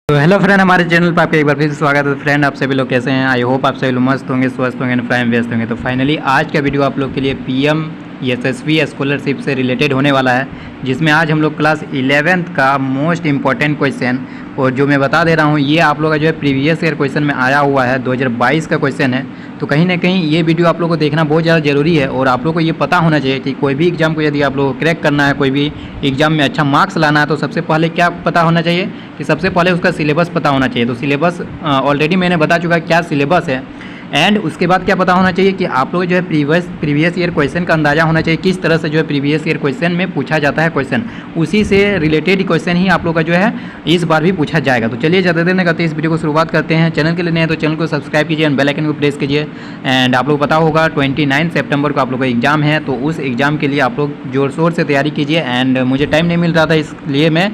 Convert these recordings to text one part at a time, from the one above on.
तो hello friend, हमारे channel पर आपका एक बार फिर से स्वागत है। फ्रेंड, आप सभी लोग कैसे हैं? आई होप आप सभी लोग मस्त होंगे, स्वस्थ होंगे, प्राइम व्यस्त होंगे। तो फाइनली आज का वीडियो आप लोग के लिए पीएम एसएसबी स्कॉलरशिप से रिलेटेड होने वाला है, जिसमें आज हम लोग क्लास 11th का मोस्ट इम्पॉर्टेंट क्वेश्चन, और जो मैं बता दे रहा हूँ ये आप लोग का जो है प्रीवियस ईयर क्वेश्चन में आया हुआ है, 2022 का क्वेश्चन है। तो कहीं ना कहीं ये वीडियो आप लोग को देखना बहुत ज़्यादा ज़रूरी है, और आप लोग को ये पता होना चाहिए कि कोई भी एग्ज़ाम को यदि आप लोग को क्रैक करना है, कोई भी एग्ज़ाम में अच्छा मार्क्स लाना है, तो सबसे पहले क्या पता होना चाहिए कि सबसे पहले उसका सिलेबस पता होना चाहिए। तो सिलेबस ऑलरेडी मैंने बता चुका क्या सिलेबस है, एंड उसके बाद क्या पता होना चाहिए कि आप लोग जो है प्रीवियस ईयर क्वेश्चन का अंदाज़ा होना चाहिए, किस तरह से जो है प्रीवियस ईयर क्वेश्चन में पूछा जाता है क्वेश्चन, उसी से रिलेटेड क्वेश्चन ही आप लोग का जो है इस बार भी पूछा जाएगा। तो चलिए ज़्यादा देर नहीं करते, इस वीडियो को शुरुआत करते हैं। चैनल के लिए नए हैं तो चैनल को सब्सक्राइब कीजिए एंड बेल आइकन को प्रेस कीजिए। एंड आप लोग पता होगा 29 सितंबर को आप लोग का एग्जाम है, तो उस एग्ज़ाम के लिए आप लोग जोर शोर से तैयारी कीजिए। एंड मुझे टाइम नहीं मिल रहा था, इसलिए मैं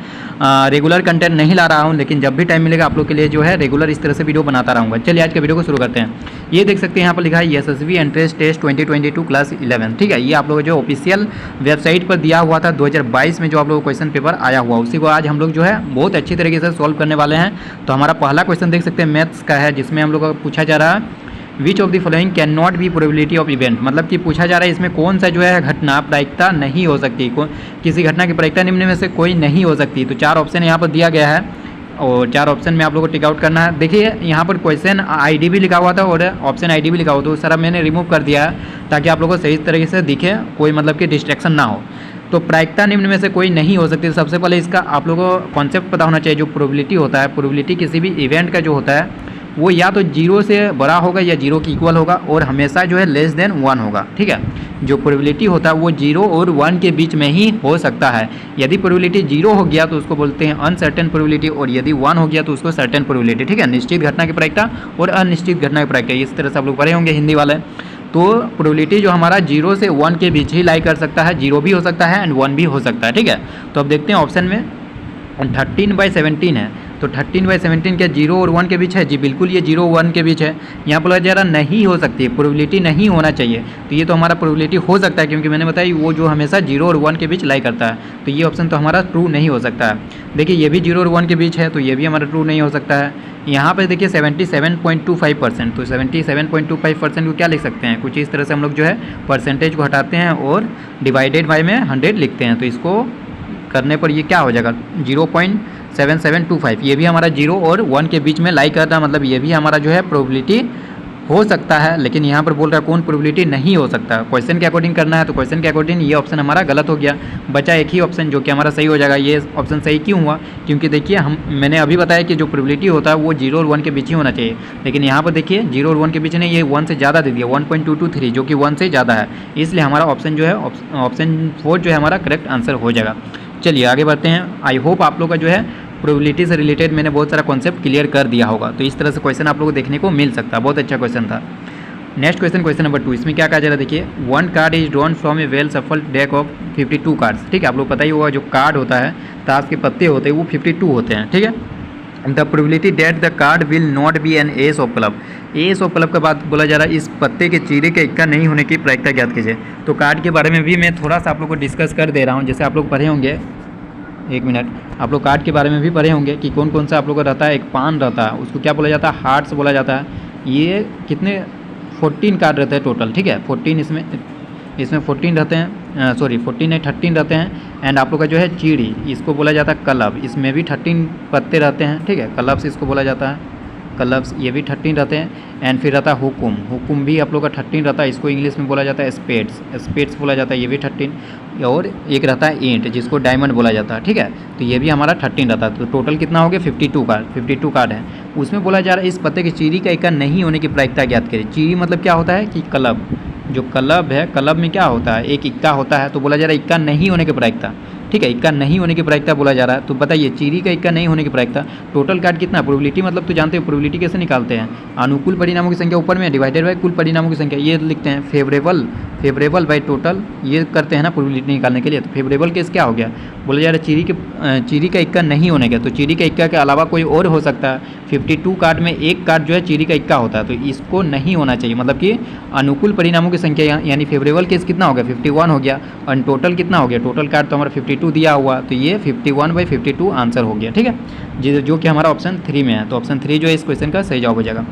रेगुलर कंटेंट नहीं ला रहा हूँ, लेकिन जब भी टाइम मिलेगा आप लोग के लिए जो है रेगुलर इस तरह से वीडियो बनाता रहूँगा। चलिए आज के वीडियो को शुरू करते हैं। ये देख सकते हैं यहाँ पर लिखा है एसएसबी एंट्रेंस टेस्ट 2022 क्लास 11, ठीक है। ये आप लोग जो ऑफिशियल वेबसाइट पर दिया हुआ था 2022 में जो आप लोग को क्वेश्चन पेपर आया हुआ, उसी को आज हम लोग जो है बहुत अच्छी तरीके से सॉल्व करने वाले हैं। तो हमारा पहला क्वेश्चन देख सकते हैं मैथ्स का है, जिसमें हम लोग को पूछा जा रहा है which of the following can not be probability of event, मतलब कि पूछा जा रहा है इसमें कौन सा जो है घटना प्रायिकता नहीं हो सकती, किसी घटना की प्रायिकता निम्न में से कोई नहीं हो सकती। तो 4 ऑप्शन यहाँ पर दिया गया है, और 4 ऑप्शन में आप लोगों को टिक आउट करना है। देखिए यहाँ पर क्वेश्चन आईडी भी लिखा हुआ था और ऑप्शन आईडी भी लिखा हुआ था, तो सारा मैंने रिमूव कर दिया है ताकि आप लोगों को सही तरीके से दिखे, कोई मतलब कि डिस्ट्रैक्शन ना हो। तो प्रायिकता निम्न में से कोई नहीं हो सकती। सबसे पहले इसका आप लोगों को कॉन्सेप्ट पता होना चाहिए। जो प्रोबेबिलिटी होता है, प्रोबेबिलिटी किसी भी इवेंट का जो होता है वो या तो 0 से बड़ा होगा या 0 के इक्वल होगा, और हमेशा जो है लेस देन 1 होगा, ठीक है। जो प्रोबेबिलिटी होता है वो 0 और 1 के बीच में ही हो सकता है। यदि प्रोबेबिलिटी 0 हो गया तो उसको बोलते हैं अनसर्टेन प्रोबेबिलिटी, और यदि 1 हो गया तो उसको सर्टेन प्रोबेबिलिटी, ठीक है। निश्चित घटना की प्रायिकता और अनिश्चित घटना की प्रायिकता, इस तरह से आप लोग पढ़े होंगे हिंदी वाले। तो प्रोबेबिलिटी जो हमारा 0 से 1 के बीच ही लाई कर सकता है, 0 भी हो सकता है एंड 1 भी हो सकता है, ठीक है। तो अब देखते हैं ऑप्शन में 13/17 है, तो 13/17 क्या 0 और 1 के बीच है? जी बिल्कुल, ये 0 और 1 के बीच है। यहाँ पर ज़रा नहीं हो सकती, प्रोबेबिलिटी नहीं होना चाहिए, तो ये तो हमारा प्रोबेबिलिटी हो सकता है, क्योंकि मैंने बताया वो जो हमेशा 0 और 1 के बीच लाई करता है। तो ये ऑप्शन तो हमारा ट्रू नहीं हो सकता है। देखिए ये भी 0 और 1 के बीच है, तो ये भी हमारा ट्रू नहीं हो सकता है। यहाँ पर देखिए 77.25%, तो 77.25% को क्या लिख सकते हैं? कुछ इस तरह से हम लोग जो है परसेंटेज को हटाते हैं और डिवाइडेड बाई में 100 लिखते हैं, तो इसको करने पर ये क्या हो जाएगा 0.7725। ये भी हमारा 0 और 1 के बीच में लाई करता है, मतलब ये भी हमारा जो है प्रोबेबिलिटी हो सकता है। लेकिन यहाँ पर बोल रहा है कौन प्रोबेबिलिटी नहीं हो सकता। क्वेश्चन के अकॉर्डिंग करना है, तो क्वेश्चन के अकॉर्डिंग ये ऑप्शन हमारा गलत हो गया। बचा एक ही ऑप्शन जो कि हमारा सही हो जाएगा। ये ऑप्शन सही क्यों हुआ? क्योंकि देखिए मैंने अभी बताया कि जो प्रोबेबिलिटी होता है वो 0 और 1 के बीच ही होना चाहिए, लेकिन यहाँ पर देखिए 0 और 1 के बीच नहीं, ये 1 से ज़्यादा दे दिया, 1.223, जो कि 1 से ज़्यादा है। इसलिए हमारा ऑप्शन जो है ऑप्शन 4 जो है हमारा करेक्ट आंसर हो जाएगा। चलिए आगे बढ़ते हैं। आई होप आप लोग का जो है प्रोबेबिलिटी से रिलेटेड मैंने बहुत सारा कॉन्सेप्ट क्लियर कर दिया होगा। तो इस तरह से क्वेश्चन आप लोगों को देखने को मिल सकता है, बहुत अच्छा क्वेश्चन था। नेक्स्ट क्वेश्चन, क्वेश्चन नंबर 2, इसमें क्या कहा जा रहा है? देखिए 1 card is drawn from A well shuffled deck of 52 cards, ठीक है। आप लोग पता ही होगा जो कार्ड होता है, ताश के पत्ते होते हैं, वो 52 होते हैं, ठीक है। The probability that the card will not be an ace of club, ace of club के बाद बोला जा रहा है इस पत्ते के चीरे के इक्का नहीं होने की प्रायिकता ज्ञात कीजिए। तो कार्ड के बारे में भी मैं थोड़ा सा आप लोग को डिस्कस कर दे रहा हूँ। जैसे आप लोग पढ़े होंगे, एक मिनट, आप लोग कार्ड के बारे में भी पढ़े होंगे कि कौन कौन सा आप लोग का रहता है। एक पान रहता है, उसको क्या बोला जाता है? हार्ट्स बोला जाता है। ये कितने 14 कार्ड रहते हैं टोटल, ठीक है। 14 इसमें 14 रहते हैं, सॉरी 14 नहीं 13 रहते हैं। एंड आप लोग का जो है चीड़ी, इसको बोला जाता है क्लब, इसमें भी 13 पत्ते रहते हैं, ठीक है। क्लब्स इसको बोला जाता है, क्लब्स ये भी 13 रहते हैं। एंड फिर रहता है हुकुम, हुकुम भी आप लोग का 13 रहता है, इसको इंग्लिश में बोला जाता है स्पेड्स, स्पेड्स बोला जाता है, ये भी 13। और एक रहता है ईंट, जिसको डायमंड बोला जाता है, ठीक है। तो ये भी हमारा 13 रहता है। तो टोटल कितना हो गया? 52 कार्ड है। उसमें बोला जा रहा है इस पत्ते की चीरी का इक्का नहीं होने की प्रायिकता ज्ञात करें। चीरी मतलब क्या होता है कि क्लब, जो क्लब है, क्लब में क्या होता है? एक इक्का होता है। तो बोला जा रहा है इक्का नहीं होने की प्रायिकता, ठीक है। इक्का नहीं होने की प्रायिकता बोला जा रहा है। तो बताइए चीरी का इक्का नहीं होने की प्रायिकता, टोटल कार्ड कितना? प्रोबेबिलिटी मतलब तो जानते हो प्रोबेबिलिटी कैसे निकालते हैं? अनुकूल परिणामों की संख्या ऊपर में डिवाइडेड बाय कुल परिणामों की संख्या, ये लिखते हैं फेवरेबल बाय टोटल, ये करते हैं ना प्रोबेबिलिटी निकालने के लिए। तो फेवरेबल केस क्या हो गया? बोला जा रहा है चीरी का इक्का नहीं होने का, तो चीरी का इक्का के अलावा कोई और हो सकता है। 52 कार्ड में एक कार्ड जो है चीरी का इक्का होता है, तो इसको नहीं होना चाहिए। मतलब कि अनुकूल परिणामों की संख्या यानी फेवरेबल केस कितना हो गया? 51 हो गया। और टोटल कितना हो गया? टोटल कार्ड तो हमारा 52 52 दिया हुआ, तो ये 51/52 आंसर हो गया, ठीक है, जो कि हमारा ऑप्शन 3 में है। तो ऑप्शन 3 जो है इस क्वेश्चन का सही जवाब हो जाएगा।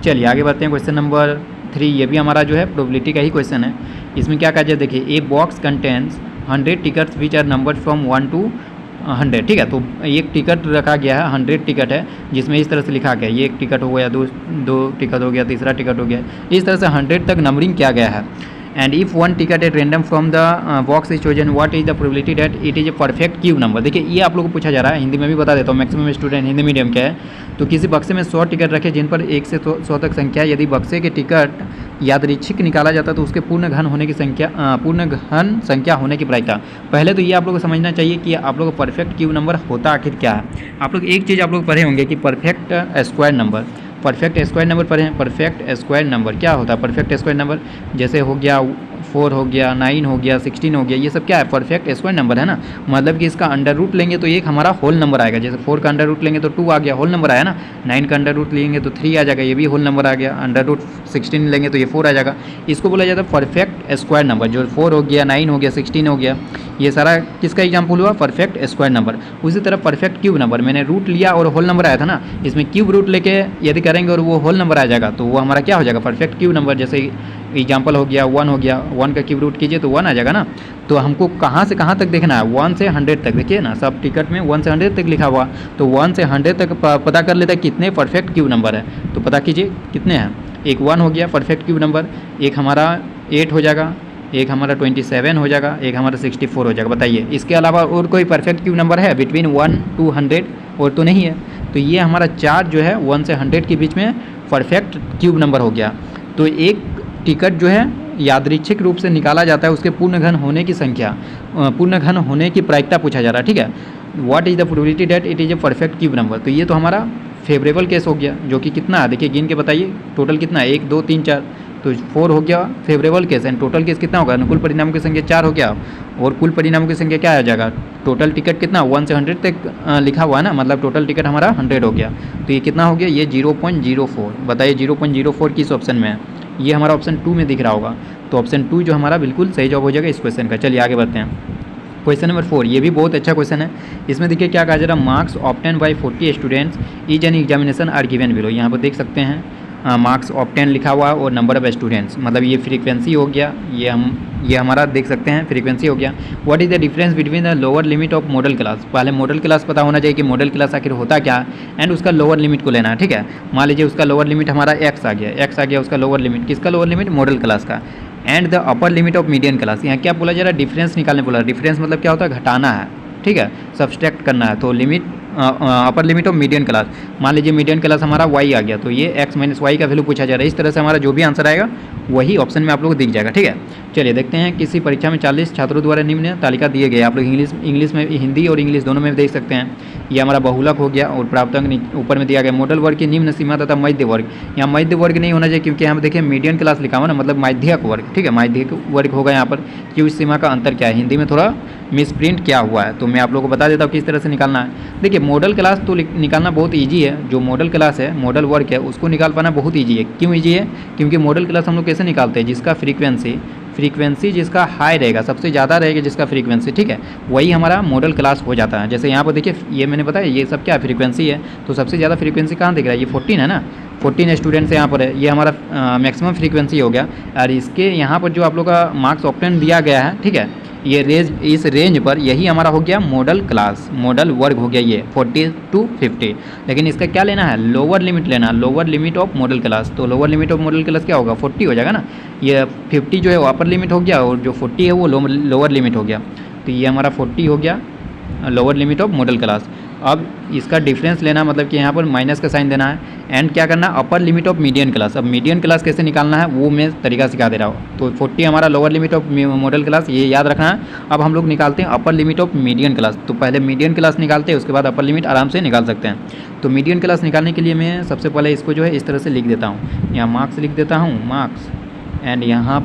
चलिए आगे बढ़ते हैं, क्वेश्चन नंबर 3, ये भी हमारा जो है प्रोबेबिलिटी का ही क्वेश्चन है। इसमें क्या कहा जाए, देखिए, a box contents 100 tickets which are numbered from 1 to 100, ठीक है। तो एक टिकट रखा गया है, 100 टिकट है, जिसमें इस तरह से लिखा गया है, ये एक टिकट हो गया, दो टिकट हो गया, तीसरा टिकट हो गया, इस तरह से 100 तक नंबरिंग किया गया है। And if one ticket at random from the box is chosen, what is the probability that it is a perfect cube number. देखिए, ये आप लोगों को पूछा जा रहा है, हिंदी में भी बता देता हूँ, मैक्सिमम स्टूडेंट हिंदी मीडियम के है। तो किसी बक्से में 100 टिकट रखे जिन पर 1 से 100 तक संख्या, यदि बक्से के टिकट यादृच्छिक निकाला जाता तो उसके पूर्ण घन होने की संख्या, पूर्ण घन संख्या होने की प्रायिकता। पहले तो ये आप लोग को समझना चाहिए कि आप लोग को परफेक्ट क्यूब नंबर होता आखिर क्या है। आप लोग एक चीज़ आप लोग पढ़े होंगे कि perfect square number, perfect square number पढ़े हैं। परफेक्ट स्क्वायर नंबर क्या होता है? परफेक्ट स्क्वायर नंबर जैसे हो गया 4 हो गया, 9 हो गया, 16 हो गया, ये सब क्या है? परफेक्ट स्क्वायर नंबर है ना। मतलब कि इसका अंडर रूट लेंगे तो एक हमारा होल नंबर आएगा। जैसे 4 का अंडर रूट लेंगे तो 2 आ गया, होल नंबर आया ना। 9 का अंडर रूट लेंगे तो 3 आ जाएगा, ये भी होल नंबर आ गया। अंडर रूट 16 लेंगे तो ये 4 आ जाएगा। इसको बोला जाता है परफेक्ट स्क्वायर नंबर। जो 4 हो गया, 9 हो गया, 16 हो गया, ये सारा किसका एग्जाम्पल हुआ? Perfect square number. उसी तरह परफेक्ट क्यूब नंबर, मैंने रूट लिया और होल नंबर आया था ना, इसमें क्यूब रूट लेके यदि करेंगे और वो होल नंबर आ जाएगा तो वो हमारा क्या हो जाएगा? Perfect cube number. जैसे एग्जाम्पल हो गया 1 हो गया, 1 का क्यूब रूट कीजिए तो 1 आ जाएगा ना। तो हमको कहाँ से कहाँ तक देखना है? 1 से 100 तक। देखिए ना, सब टिकट में 1 से 100 तक लिखा हुआ, तो 1 से 100 तक पता कर लेता है कितने परफेक्ट क्यूब नंबर है। तो पता कीजिए कितने हैं। एक 1 हो गया परफेक्ट क्यूब नंबर, एक हमारा 8 हो जाएगा, एक हमारा 27 हो जाएगा, एक हमारा 64 हो जाएगा। बताइए इसके अलावा और कोई परफेक्ट क्यूब नंबर है बिटवीन 1 to 100? और तो नहीं है। तो ये हमारा 4 जो है 1 से 100 के बीच में परफेक्ट क्यूब नंबर हो गया। तो एक टिकट जो है यादृच्छिक रूप से निकाला जाता है, उसके पूर्ण घन होने की संख्या, पूर्ण घन होने की प्रायिकता पूछा जा रहा है, ठीक है। What is the probability that it is a perfect cube number. तो ये तो हमारा फेवरेबल केस हो गया, जो कि कितना है? देखिए गिन के बताइए टोटल कितना है? 1 2 3 4, तो 4 हो गया favourable case. And total case कितना होगा? अनुकूल परिणामों की संख्या 4 हो गया, और कुल परिणामों की संख्या क्या आ जाएगा? टोटल टिकट कितना? 1 से 100 तक लिखा हुआ है ना, मतलब टोटल टिकट हमारा 100 हो गया। तो ये कितना हो गया? ये 0.04। बताइए 0.04 किस ऑप्शन में है? ये हमारा ऑप्शन 2 में दिख रहा होगा। तो ऑप्शन 2 जो हमारा बिल्कुल सही जवाब हो जाएगा इस क्वेश्चन का। चलिए आगे बढ़ते हैं, क्वेश्चन नंबर 4, ये भी बहुत अच्छा क्वेश्चन है। इसमें देखिए क्या कहा जा रहा है, marks obtain by 40 students each in examination are given below. यहाँ पर देख सकते हैं मार्क्स ऑब्टेन लिखा हुआ और नंबर ऑफ स्टूडेंट्स, मतलब ये फ्रीक्वेंसी हो गया, ये हमारा देख सकते हैं फ्रीक्वेंसी हो गया। What is the difference between the lower limit of modal class. पहले मॉडल क्लास पता होना चाहिए कि मॉडल क्लास आखिर होता क्या है, एंड उसका लोअर लिमिट को लेना है, ठीक है। मान लीजिए उसका लोअर लिमिट हमारा एक्स आ गया, उसका लोअर लिमिट, किसका लोअर लिमिट? मॉडल क्लास का। And the upper limit of median class. यहाँ क्या बोला जा रहा है? डिफरेंस निकालने बोला। डिफरेंस मतलब क्या होता है? घटाना है, ठीक है, सब्सट्रैक्ट करना है। तो limit upper limit of median class, मान लीजिए मीडियन क्लास हमारा वाई आ गया, तो ये एक्स माइनस वाई का वैल्यू पूछा जा रहा है। इस तरह से हमारा जो भी आंसर आएगा वही ऑप्शन में आप लोग को दिख जाएगा, ठीक है। चलिए देखते हैं, किसी परीक्षा में 40 छात्रों द्वारा निम्न तालिका दिए गए। आप लोग इंग्लिश में, हिंदी और इंग्लिश दोनों में देख सकते हैं। ये हमारा बहुलक हो गया और प्राप्तांक ऊपर में दिया गया। मॉडल वर्ग की निम्न सीमा तथा मध्य वर्ग, यहाँ मध्य वर्ग नहीं होना चाहिए क्योंकि यहाँ पर देखिए मीडियन क्लास लिखा हुआ ना, मतलब माध्यक वर्ग, ठीक है, माध्यक वर्ग होगा यहाँ पर। कि उस सीमा का अंतर क्या है, हिंदी में थोड़ा मिसप्रिंट किया हुआ है, तो मैं आप लोगों को बता देता हूँ किस तरह से निकालना है। देखिए मॉडल क्लास तो निकालना बहुत ईजी है। जो मॉडल क्लास है, मॉडल वर्ग है, उसको निकाल पाना बहुत ईजी है। क्यों ईजी है? क्योंकि मॉडल क्लास हम लोग कैसे निकालते हैं? जिसका फ्रीक्वेंसी जिसका हाई रहेगा, सबसे ज़्यादा रहेगा जिसका फ्रीक्वेंसी, ठीक है, वही हमारा मॉडल क्लास हो जाता है। जैसे यहाँ पर देखिए, ये मैंने बताया ये सब क्या फ्रीक्वेंसी है, तो सबसे ज़्यादा फ्रीक्वेंसी कहाँ दिख रहा है? ये 14 है ना, 14 स्टूडेंट्स यहाँ पर है, ये हमारा मैक्सिमम फ्रीक्वेंसी हो गया। और इसके यहाँ पर जो आप लोग का मार्क्स ऑब्टेन दिया गया है, ठीक है, ये इस रेंज पर यही हमारा हो गया मॉडल क्लास, मॉडल वर्ग हो गया ये 40 to 50। लेकिन इसका क्या लेना है? लोअर लिमिट लेना, lower limit of modal class. तो lower limit of modal class क्या होगा? 40 हो जाएगा ना। ये 50 जो है वो अपर लिमिट हो गया, और जो 40 है वो लोअर लिमिट हो गया। तो ये हमारा 40 हो गया lower limit of modal class. अब इसका डिफरेंस लेना, मतलब कि यहाँ पर माइनस का साइन देना है। एंड क्या करना है? Upper limit of median class. अब मीडियन क्लास कैसे निकालना है वो मैं तरीका सिखा दे रहा हूँ। तो 40 हमारा lower limit of modal class, ये याद रखना है। अब हम लोग निकालते हैं upper limit of median class. तो पहले मीडियन क्लास निकालते हैं, उसके बाद अपर लिमिट आराम से निकाल सकते हैं। तो मीडियन क्लास निकालने के लिए मैं सबसे पहले इसको जो है इस तरह से लिख देता हूँ। यहाँ मार्क्स लिख देता हूँ, मार्क्स, एंड यहाँ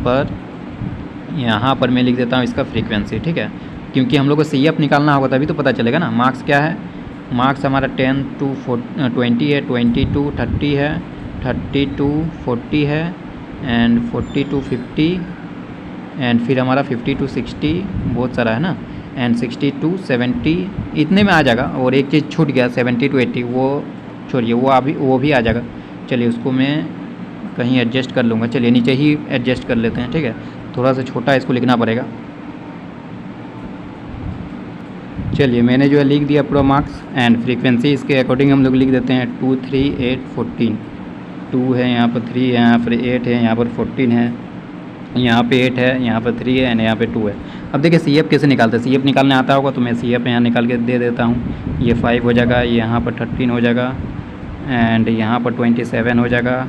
पर मैं लिख देता हूँ इसका फ्रीक्वेंसी, ठीक है, क्योंकि हम लोग को CF निकालना होगा तभी तो पता चलेगा ना। मार्क्स क्या है? मार्क्स हमारा 10 to 20 है, 20 to 30 है, 30 to 40 है, एंड 40 to 50, एंड फिर हमारा 50 to 60 बहुत सारा है ना। एंड 60 to 70 इतने में आ जाएगा। और एक चीज़ छूट गया 70 to 80, वो छोड़िए, वो भी आ जाएगा। चलिए उसको मैं कहीं एडजस्ट कर लूँगा। चलिए नीचे ही एडजस्ट कर लेते हैं, ठीक है। थोड़ा सा छोटा इसको लिखना पड़ेगा। चलिए मैंने जो है लिख दिया पूरा मार्क्स एंड फ्रीक्वेंसी इसके अकॉर्डिंग हम लोग लिख देते हैं 2, 3, 8, 14। 2 है, यहाँ पर 3 है, यहाँ पर 8 है, यहाँ पर 14 है, यहाँ पे 8 है, यहाँ पर 3 है एंड यहाँ पे 2 है। अब देखिए CF कैसे निकालते हैं। CF निकालने आता होगा तो मैं CF यहाँ निकाल के दे देता हूँ। ये 5 हो जाएगा, यहाँ पर 13 हो जाएगा एंड यहाँ पर 27 हो जाएगा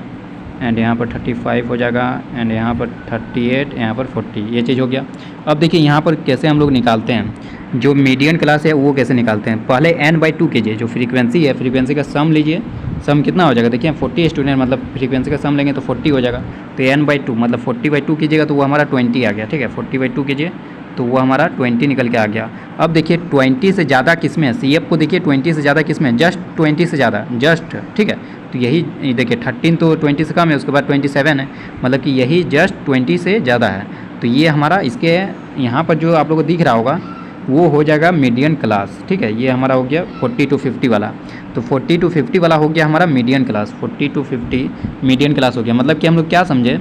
एंड यहाँ पर 35 हो जाएगा एंड यहाँ पर 38, यहाँ पर 40, ये चीज़ हो गया। अब देखिए यहाँ पर कैसे हम लोग निकालते हैं, जो मीडियन क्लास है वो कैसे निकालते हैं। पहले n/2 कीजिए, जो फ्रीक्वेंसी है फ्रीक्वेंसी का सम लीजिए। सम कितना हो जाएगा, देखिए 40 स्टूडेंट मतलब फ्रीक्वेंसी का सम लेंगे तो 40 हो जाएगा। तो n/2 मतलब 40/2 कीजिएगा तो वो हमारा 20 आ गया, ठीक है। 40/2 कीजिए तो वो हमारा 20 निकल के आ गया। अब देखिए 20 से ज़्यादा किस में है, CF को देखिए 20 से ज़्यादा किस में है, जस्ट 20 से ज़्यादा, जस्ट, ठीक है। तो यही देखिए 13 तो 20 से कम है, उसके बाद 27 है, मतलब कि यही जस्ट 20 से ज़्यादा है। तो ये हमारा इसके यहाँ पर जो आप लोगों को दिख रहा होगा वो हो जाएगा मीडियन क्लास, ठीक है। ये हमारा हो गया 40 to 50 वाला। तो 40 to 50 वाला हो गया हमारा median class, 40 to 50 median class हो गया। मतलब कि हम लोग क्या समझे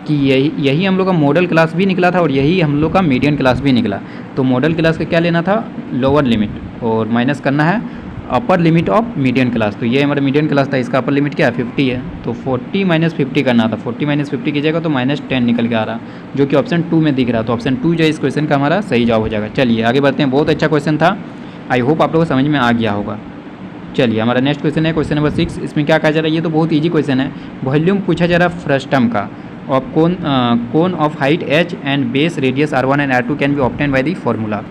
कि यही हम लोग का मॉडल क्लास भी निकला था और यही हम लोग का मीडियन क्लास भी निकला। तो मॉडल क्लास का क्या लेना था, लोअर लिमिट, और माइनस करना है upper limit of median class. तो ये हमारा मीडियन क्लास था, इसका अपर लिमिट क्या है 50 है। तो 40 - 50 करना था। 40 - 50 कीजिएगा तो -10 निकल के आ रहा, जो कि ऑप्शन 2 में दिख रहा। तो ऑप्शन 2 जो है इस क्वेश्चन का हमारा सही जवाब हो जाएगा। चलिए आगे बढ़ते हैं। बहुत अच्छा क्वेश्चन था, आई होप आप लोगों को समझ में आ गया होगा। चलिए हमारा नेक्स्ट क्वेश्चन है क्वेश्चन नंबर 6। इसमें क्या कहा जा रहा है, ये तो बहुत ईजी क्वेश्चन है। वॉल्यूम पूछा जा रहा है फ्रस्टम का, और cone of height h and base radius r1 and r2 can be obtain by the formula.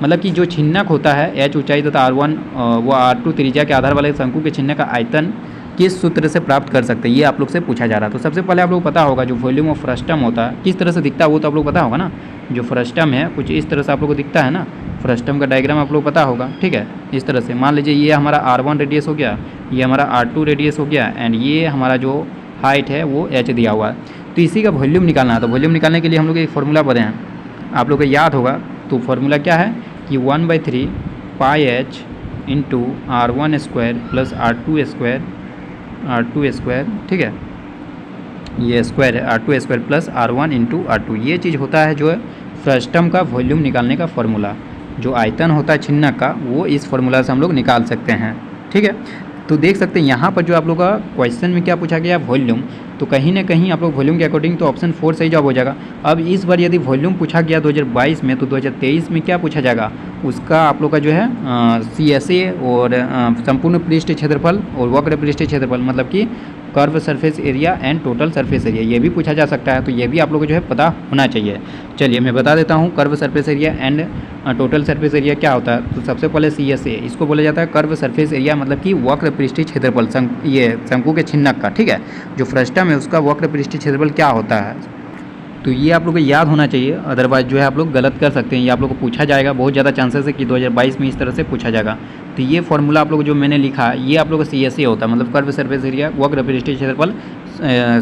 मतलब कि जो छिन्नक होता है h ऊंचाई तथा r1 वो r2 त्रिज्या के आधार वाले शंकु के छिन्नक का आयतन किस सूत्र से प्राप्त कर सकते हैं, ये आप लोग से पूछा जा रहा है। तो सबसे पहले आप लोग को पता होगा जो वॉल्यूम ऑफ फ्रस्टम होता है किस तरह से दिखता है वो तो आप लोग पता होगा ना। जो फ्रस्टम है कुछ इस तरह से आप लोग को दिखता है ना, फ्रस्टम का डायग्राम आप लोग पता होगा, ठीक है। इस तरह से मान लीजिए ये हमारा r1 रेडियस हो गया, ये हमारा r2 रेडियस हो गया एंड ये हमारा जो हाइट है वो h दिया हुआ है। तो इसी का वॉल्यूम निकालना है। तो वॉल्यूम निकालने के लिए हम लोग एक फार्मूला पढ़े हैं, आप लोग को याद होगा। तो फार्मूला क्या है कि 1/3 πh into r1 square plus r2 square, ठीक है। ये स्क्वायर है r2 square plus r1 into r2। ये चीज़ होता है जो है फ्रस्टम का वॉल्यूम निकालने का फार्मूला। जो आयतन होता है छिन्नक का वो इस फार्मूला से हम लोग निकाल सकते हैं, ठीक है। तो देख सकते हैं यहाँ पर जो आप लोग का क्वेश्चन में क्या पूछा गया वॉल्यूम, तो कहीं ना कहीं आप लोग वॉल्यूम के अकॉर्डिंग तो ऑप्शन 4 सही जवाब हो जाएगा। अब इस बार यदि वॉल्यूम पूछा गया 2022 में, तो 2023 में क्या पूछा जाएगा उसका आप लोग का जो है CSA और संपूर्ण पृष्ठ क्षेत्रफल और वक्र पृष्ठ क्षेत्रफल, मतलब कि curve surface area and total surface area, ये भी पूछा जा सकता है। तो ये भी आप लोगों को जो है पता होना चाहिए। चलिए मैं बता देता हूँ curve surface area and total surface area क्या होता है। तो सबसे पहले CSA, इसको बोला जाता है कर्व सरफेस एरिया, मतलब कि वक्र पृष्ठीय क्षेत्रफल, ये शंकु के छिन्नक का, ठीक है। जो फ्रस्टम है उसका वक्र पृष्ठीय क्षेत्रफल क्या होता है, तो ये आप लोग को याद होना चाहिए, अदरवाइज जो है आप लोग गलत कर सकते हैं। ये आप लोग को पूछा जाएगा, बहुत ज़्यादा चांसेस है कि 2022 में इस तरह से पूछा जाएगा। तो ये फॉर्मूला आप लोग जो मैंने लिखा ये आप लोग का CSA होता है, मतलब कर्व सरफेस एरिया वक्र पृष्ठीय क्षेत्रफल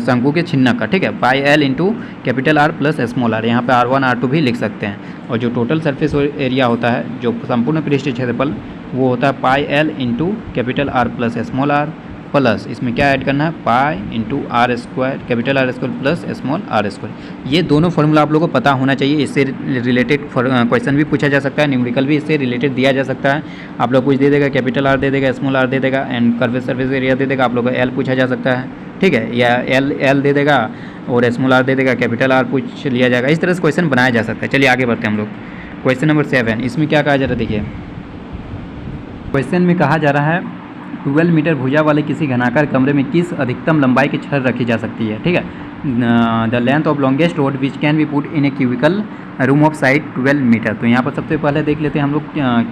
शंकु के छिन्नक का, ठीक है। πl into capital R plus small r, यहाँ पे r1 r2 भी लिख सकते हैं। और जो टोटल सरफेस एरिया होता है जो संपूर्ण पृष्ठीय क्षेत्रफल वो होता है πl into capital R plus small r plus इसमें क्या ऐड करना है pi into R square, capital R square plus small r square. ये दोनों फॉर्मूला आप लोगों को पता होना चाहिए। इससे रिलेटेड क्वेश्चन भी पूछा जा सकता है, न्यूमेरिकल भी इससे रिलेटेड दिया जा सकता है। आप लोग कुछ दे देगा, कैपिटल R दे देगा, स्मॉल r दे देगा एंड कर्व सरफेस एरिया दे देगा, आप लोग को L पूछा जा सकता है, ठीक है, या L दे देगा और स्मॉल r दे देगा, कैपिटल R पूछ लिया जाएगा। इस तरह से क्वेश्चन बनाया जा सकता है। चलिए आगे बढ़ते हैं हम लोग। क्वेश्चन नंबर 7, इसमें क्या कहा जा रहा है, देखिए क्वेश्चन में कहा जा रहा है 12 मीटर भुजा वाले किसी घनाकार कमरे में किस अधिकतम लंबाई की छड़ रखी जा सकती है, ठीक है। The length of longest road which can be put in a cubical room of side 12 metre. तो यहाँ पर सबसे पहले देख लेते हैं हम लोग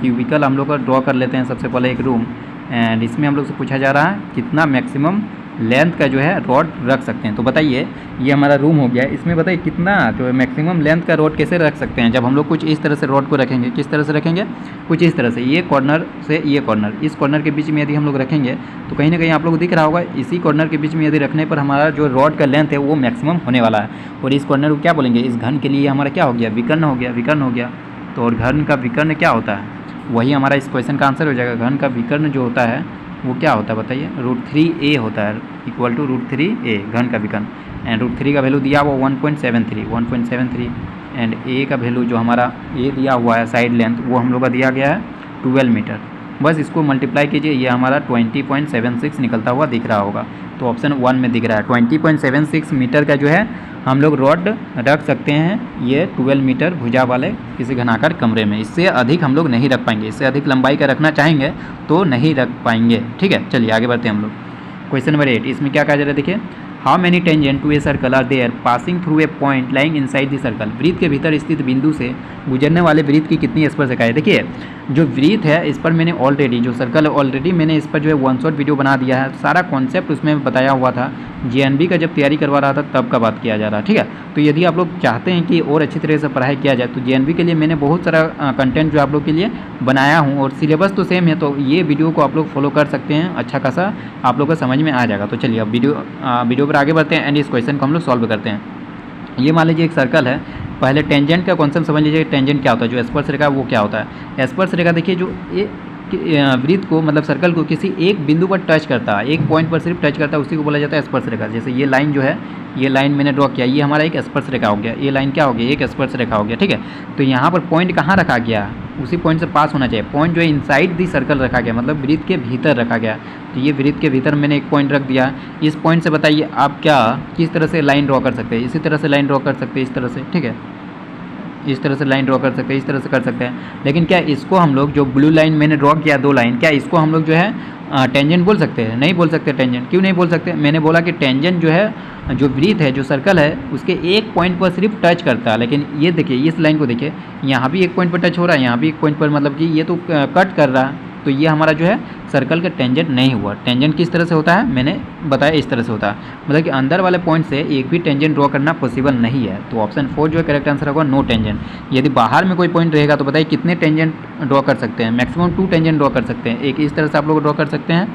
क्यूबिकल हम लोग का ड्रॉ कर लेते हैं। सबसे पहले एक रूम एंड इसमें हम लोग से पूछा जा रहा है कितना मैक्सिमम लेंथ का जो है रॉड रख सकते हैं। तो बताइए ये हमारा रूम हो गया, इसमें बताइए कितना जो है मैक्सिमम लेंथ का रॉड कैसे रख सकते हैं। जब हम लोग कुछ इस तरह से रॉड को रखेंगे, किस तरह से रखेंगे, कुछ इस तरह से, ये कॉर्नर से ये कॉर्नर, इस कॉर्नर के बीच में यदि हम लोग रखेंगे तो कहीं ना कहीं आप लोग को दिख रहा होगा इसी कॉर्नर के बीच में यदि रखने पर हमारा जो रॉड का लेंथ है वो मैक्सिमम होने वाला है। और इस कॉर्नर को क्या बोलेंगे, इस घन के लिए हमारा क्या हो गया, विकर्ण हो गया, विकर्ण हो गया, तो और घन का विकर्ण क्या होता है, वही हमारा इस क्वेश्चन का आंसर हो जाएगा। घन का विकर्ण जो होता है वो क्या होता है बताइए, √3a होता है, इक्वल टू √3a घन का विकर्ण। एंड √3 का वैल्यू दिया हुआ 1.73 एंड a का वैल्यू जो हमारा a दिया हुआ है साइड लेंथ वो हम लोग का दिया गया है 12 मीटर। बस इसको मल्टीप्लाई कीजिए, ये हमारा 20.76 निकलता हुआ दिख रहा होगा। तो ऑप्शन 1 में दिख रहा है 20.76 मीटर का जो है हम लोग रॉड रख सकते हैं ये 12 मीटर भुजा वाले किसी घनाकार कमरे में। इससे अधिक हम लोग नहीं रख पाएंगे, इससे अधिक लंबाई का रखना चाहेंगे तो नहीं रख पाएंगे। ठीक है, चलिए आगे बढ़ते हैं हम लोग। क्वेश्चन नंबर 8, इसमें क्या कहा जा रहा है देखिए, how many tangent to a circle are there passing through a point lying inside the circle. वृत्त के भीतर स्थित बिंदु से गुजरने वाले वृत्त की कितनी स्पर्शरेखाएं। देखिए जो वृत्त है इस पर मैंने ऑलरेडी, जो सर्कल है ऑलरेडी मैंने इस पर जो है 1 शॉट वीडियो बना दिया है, सारा कॉन्सेप्ट उसमें बताया हुआ था। JNB का जब तैयारी करवा रहा था तब का बात किया जा रहा है। ठीक है, तो यदि आप लोग चाहते हैं कि और अच्छी तरह से पढ़ाई किया जाए तो JNB के लिए मैंने बहुत सारा कंटेंट जो आप लोग के लिए बनाया हूँ, और सिलेबस तो सेम है, तो ये वीडियो को आप लोग फॉलो कर सकते हैं, अच्छा खासा आप लोग को समझ में आ जाएगा। तो चलिए अब वीडियो पर आगे बढ़ते हैं एंड इस क्वेश्चन को हम लोग सॉल्व करते हैं। ये मान लीजिए एक सर्कल है, पहले टेंजेंट का कॉन्सेप्ट समझ लीजिए, टेंजेंट क्या होता है, जो स्पर्श रेखा वो क्या होता है। स्पर्श रेखा देखिए जो वृत्त को मतलब सर्कल को किसी एक बिंदु पर टच करता है, एक पॉइंट पर सिर्फ टच करता है, उसी को बोला जाता है स्पर्श रेखा। जैसे ये लाइन जो है, ये लाइन मैंने ड्रॉ किया, ये हमारा एक स्पर्श रेखा हो गया, ये लाइन क्या हो गया, एक स्पर्श रेखा हो गया। ठीक है, तो यहाँ पर पॉइंट कहाँ रखा गया, उसी पॉइंट से पास होना चाहिए। पॉइंट जो है इनसाइड दी सर्कल रखा गया, मतलब वृत्त के भीतर रखा गया। तो ये वृत्त के भीतर मैंने एक पॉइंट रख दिया। इस पॉइंट से बताइए आप क्या किस तरह से लाइन ड्रॉ कर सकते हैं, इसी तरह से लाइन ड्रॉ कर सकते हैं, इस तरह से। ठीक है, इस तरह से लाइन ड्रॉ कर सकते हैं, इस तरह से कर सकते हैं। लेकिन क्या इसको हम लोग जो ब्लू लाइन मैंने ड्रॉ किया 2 लाइन, क्या इसको हम लोग जो है टेंजेंट बोल सकते हैं? नहीं बोल सकते टेंजेंट। क्यों नहीं बोल सकते? मैंने बोला कि टेंजेंट जो है, जो वृत्त है, जो सर्कल है, उसके एक पॉइंट पर सिर्फ टच करता है। लेकिन ये देखिए, इस लाइन को देखिए, यहाँ भी एक पॉइंट पर टच हो रहा है, यहाँ भी एक पॉइंट पर, मतलब कि ये तो कट कर रहा है। तो ये हमारा जो है सर्कल का टेंजेंट नहीं हुआ। टेंजेंट किस तरह से होता है मैंने बताया, इस तरह से होता है, मतलब कि अंदर वाले पॉइंट से एक भी टेंजेंट ड्रॉ करना पॉसिबल नहीं है। तो ऑप्शन 4 जो है करेक्ट आंसर होगा, नो टेंजेंट। यदि बाहर में कोई पॉइंट रहेगा तो बताइए कितने टेंजेंट ड्रॉ कर सकते हैं? मैक्सिमम 2 टेंजेंट ड्रॉ कर सकते हैं। एक इस तरह से आप लोग ड्रॉ कर सकते हैं,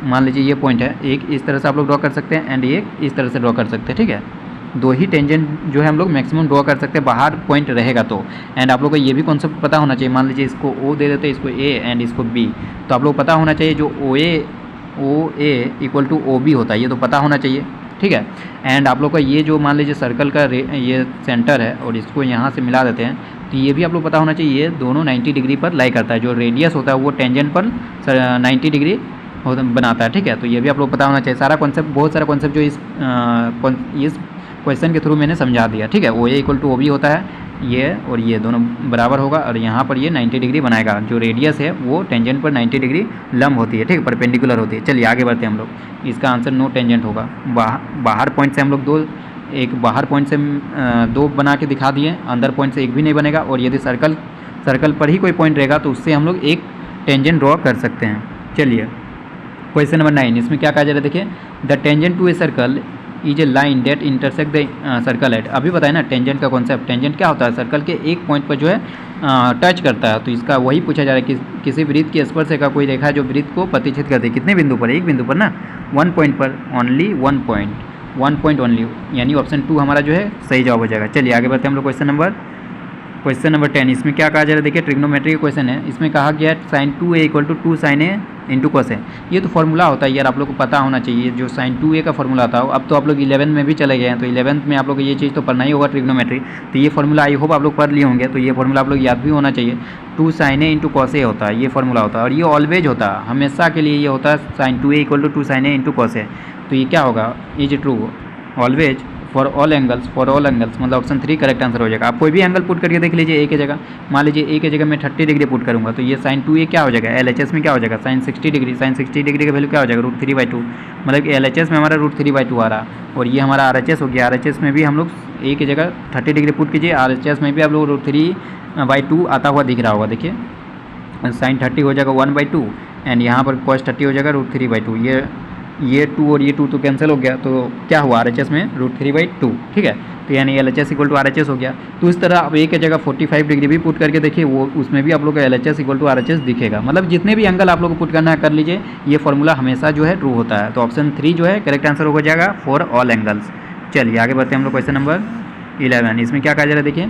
मान लीजिए ये पॉइंट है, एक इस तरह से आप लोग ड्रॉ कर सकते हैं एंड एक इस तरह से ड्रॉ कर सकते हैं। ठीक है, 2 ही टेंजेंट जो है हम लोग मैक्सिमम ड्रॉ कर सकते हैं बाहर पॉइंट रहेगा तो। एंड आप लोग को ये भी कॉन्सेप्ट पता होना चाहिए, मान लीजिए इसको O दे देते हैं, इसको A एंड इसको B, तो आप लोग पता होना चाहिए जो OA इक्वल टू OB होता है, ये तो पता होना चाहिए। ठीक है, एंड आप लोग का ये जो मान लीजिए सर्कल का ये सेंटर है और इसको यहाँ से मिला देते हैं, तो ये भी आप लोग पता होना चाहिए, ये दोनों 90 डिग्री पर लाई करता है। जो रेडियस होता है वो टेंजेंट पर 90 डिग्री बनाता है। ठीक है, तो ये भी आप लोग पता होना चाहिए। सारा कॉन्सेप्ट, बहुत सारा कॉन्सेप्ट जो इस क्वेश्चन के थ्रू मैंने समझा दिया। ठीक है, OA इक्वल टू OB होता है, ये और ये दोनों बराबर होगा, और यहाँ पर ये 90 डिग्री बनाएगा। जो रेडियस है वो टेंजेंट पर 90 डिग्री लंब होती है। ठीक है, परपेंडिकुलर होती है। चलिए आगे बढ़ते हैं हम लोग। इसका आंसर नो टेंजेंट होगा। बाहर पॉइंट से हम लोग एक बाहर पॉइंट से 2 बना के दिखा दिए, अंदर पॉइंट से एक भी नहीं बनेगा। और यदि सर्कल पर ही कोई पॉइंट रहेगा तो उससे हम लोग एक टेंजेंट ड्रॉ कर सकते हैं। चलिए क्वेश्चन नंबर 9, इसमें क्या कहा जा रहा है देखिए, the tangent to a circle is a line that intersect the circle at. अभी बताया ना टेंजेंट का कॉन्सेप्ट। टेंजेंट क्या होता है? सर्कल के एक पॉइंट पर जो है टच करता है। तो इसका वही पूछा जा रहा है कि किसी वृत्त की स्पर्श रेखा कोई रेखा जो वृत्त को प्रतिच्छेद करती है, कितने बिंदु पर? एक बिंदु पर ना, 1 पॉइंट पर, ओनली 1 पॉइंट ओनली, यानी ऑप्शन 2 हमारा जो है सही जवाब हो जाएगा। चलिए आगे बढ़ते हैं हम लोग। क्वेश्चन नंबर 10, इसमें क्या कहा जा रहा है देखिए, ट्रिग्नोमेट्री का क्वेश्चन है। इसमें कहा गया sin 2a equal to 2 sin a into cos a। ये तो फॉर्मूला होता है यार, आप लोग को पता होना चाहिए, जो sin 2a का फॉर्मूला आता हो। अब तो आप लोग 11 में भी चले गए हैं, तो 11th में आप लोग को ये चीज़ तो पढ़ना ही होगा, ट्रिग्नोमेट्री। तो ये फॉर्मूला आई होप आप लोग पढ़ लिए होंगे, तो ये फॉर्मूला आप लोग याद भी होना चाहिए। 2 sin a into cos a होता है, ये फॉर्मूला होता है, और ये ऑलवेज होता है, हमेशा के लिए ये होता है sin 2a equal to 2 sin a into cos a। तो ये क्या होगा, is true always for all angles, मतलब ऑप्शन 3 करेक्ट आंसर हो जाएगा। आप कोई भी एंगल पुट करके देख लीजिए, ए की जगह, मान लीजिए ए की जगह मैं 30 डिग्री पुट करूँगा, तो ये sin 2a क्या हो जाएगा, LHS में क्या हो जाएगा, sin 60 डिग्री। sin 60 डिग्री का वैल्यू क्या हो जाएगा, √3/2, मतलब कि LHS में हमारा √3/2 आ रहा, और ये हमारा RHS हो गया। RHS में भी हम लोग ए की जगह 30 डिग्री पुट कीजिए, RHS में भी आप लोग √3/2 आता हुआ दिख रहा होगा। देखिए sin 30 हो जाएगा 1/2 एंड यहाँ पर cos 30 हो जाएगा √3/2। ये 2 और ये 2 तो कैंसिल हो गया, तो क्या हुआ RHS में √3/2। ठीक है, तो यानी LHS इक्वल टू RHS हो गया। तो इस तरह आप ए की जगह 45 डिग्री भी पुट करके देखिए, वो उसमें भी आप लोग का LHS इक्वल टू RHS दिखेगा। मतलब जितने भी एंगल आप लोग को पुट करना है कर लीजिए, ये फॉर्मूला हमेशा जो है ट्रू होता है। तो ऑप्शन 3 जो है करेक्ट आंसर हो जाएगा फॉर ऑल एंगल्स। चलिए आगे बढ़ते हैं हम लोग। क्वेश्चन नंबर 11, इसमें क्या कहा जा रहा है देखिए,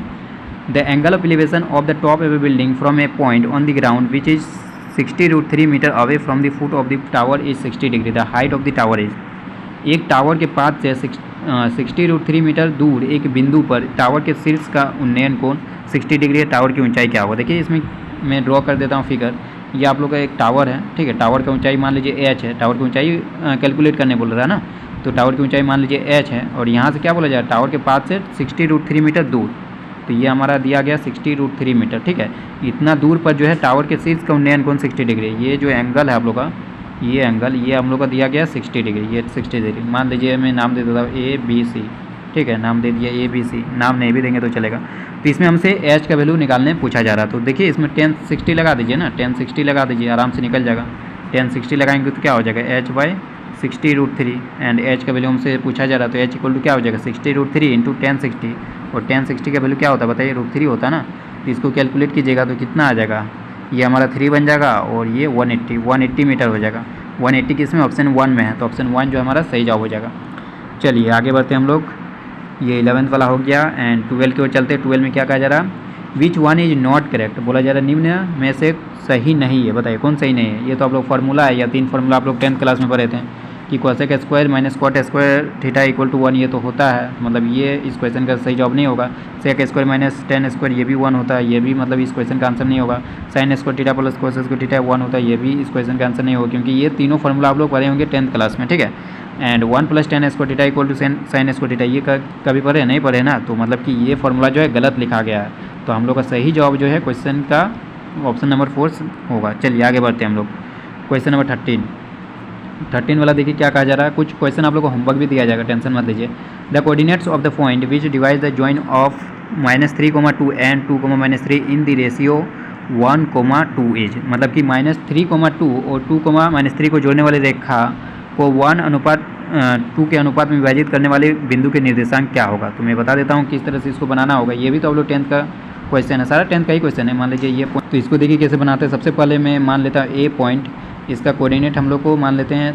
the angle of elevation of the top of a building from a point on the ground which is 60√3 metre away from the foot of the tower is 60 degree. The height of the tower is, एक tower के पास से 60√3 metre दूर एक बिंदु पर tower के शीर्ष का उन्नयन कोण 60 डिग्री है। टावर की ऊंचाई क्या होगा? देखिए इसमें मैं ड्रॉ कर देता हूँ फिगर। ये आप लोग का एक टावर है, ठीक है। टावर की ऊंचाई मान लीजिए h है। टावर की ऊंचाई कैलकुलेट करने बोल रहा है ना, तो टावर की ऊंचाई मान लीजिए h है और यहाँ से क्या बोला जाए, टावर के पास से 60√3 मीटर दूर। तो ये हमारा दिया गया 60√3 मीटर, ठीक है। इतना दूर पर जो है टावर के शीर्ष का उन्नयन कोण 60 डिग्री। ये जो एंगल है आप लोग का, ये एंगल, ये हम लोग का दिया गया 60 डिग्री, ये 60 डिग्री। मान लीजिए मैं नाम दे देता हूँ ABC, ठीक है। नाम दे दिया ABC, नाम नहीं भी देंगे तो चलेगा। तो इसमें हमसे h का वैल्यू निकालने पूछा जा रहा है। तो देखिए इसमें 1060 लगा दीजिए ना, 1060 लगा दीजिए, आराम से निकल जाएगा। 1060 लगाएंगे तो क्या हो जाएगा, h/60√3 एंड h का वैल्यू हमसे पूछा जा रहा है। तो h इक्वल टू क्या हो जाएगा, 60√3 इंटू 1060, और 1060 का वैल्यू क्या होता है बताइए, √3 होता है ना। तो इसको कैलकुलेट कीजिएगा तो कितना आ जाएगा, ये हमारा 3 बन जाएगा और ये 180 मीटर हो जाएगा। 180 किसमें, ऑप्शन 1 में है, तो ऑप्शन 1 जो हमारा सही जवाब हो जाएगा। चलिए आगे बढ़ते हैं हम लोग। ये 11th वाला हो गया एंड 12 की ओर चलते हैं। 12 में क्या कहा जा रहा है, which one is not correct, बोला जा रहा है निम्न में से सही नहीं है। बताइए कौन सही नहीं है। ये तो आप लोग फार्मूला है या 3 फार्मूला आप लोग 10th क्लास में पढ़े थे कि cosec square minus cot square theta equal to 1, ये तो होता है, मतलब ये इस क्वेश्चन का सही जवाब नहीं होगा। Sec square minus tan square ये भी 1 होता है, ये भी मतलब इस क्वेश्चन का आंसर नहीं होगा। Sign square theta plus cos square theta 1 होता है, ये भी इस क्वेश्चन का आंसर नहीं होगा, क्योंकि ये तीनों फार्मूला आप लोग पढ़े होंगे 10th क्लास में, ठीक है। And 1 + tan square theta equal to sine square theta, ये कभी पढ़े नहीं पढ़े ना, तो मतलब कि ये फार्मूला जो है गलत लिखा गया है। तो हम लोग का सही जवाब जो है क्वेश्चन का ऑप्शन नंबर 4 होगा। चलिए आगे बढ़ते हैं हम लोग। क्वेश्चन नंबर 13 वाला देखिए क्या कहा जा रहा है। कुछ क्वेश्चन आप लोग को होमवर्क भी दिया जाएगा, टेंशन मत लीजिए। The coordinates of the point which divide the join of -3, 2 and 2, -3 in the ratio 1, 2 is, मतलब कि -3, 2 और 2, -3 को जोड़ने वाली रेखा को 1:2 के अनुपात में विभाजित करने वाले बिंदु के निर्देशांक क्या होगा। तो मैं बता देता हूँ किस तरह से इसको बनाना होगा। ये भी तो आप लोग 10th का क्वेश्चन है, सारा 10th का ही क्वेश्चन है। मान लीजिए ये पॉइंट, तो इसको देखिए कैसे बनाते हैं। सबसे पहले मैं मान लेता हूँ ए पॉइंट, इसका कोऑर्डिनेट हम लोग को मान लेते हैं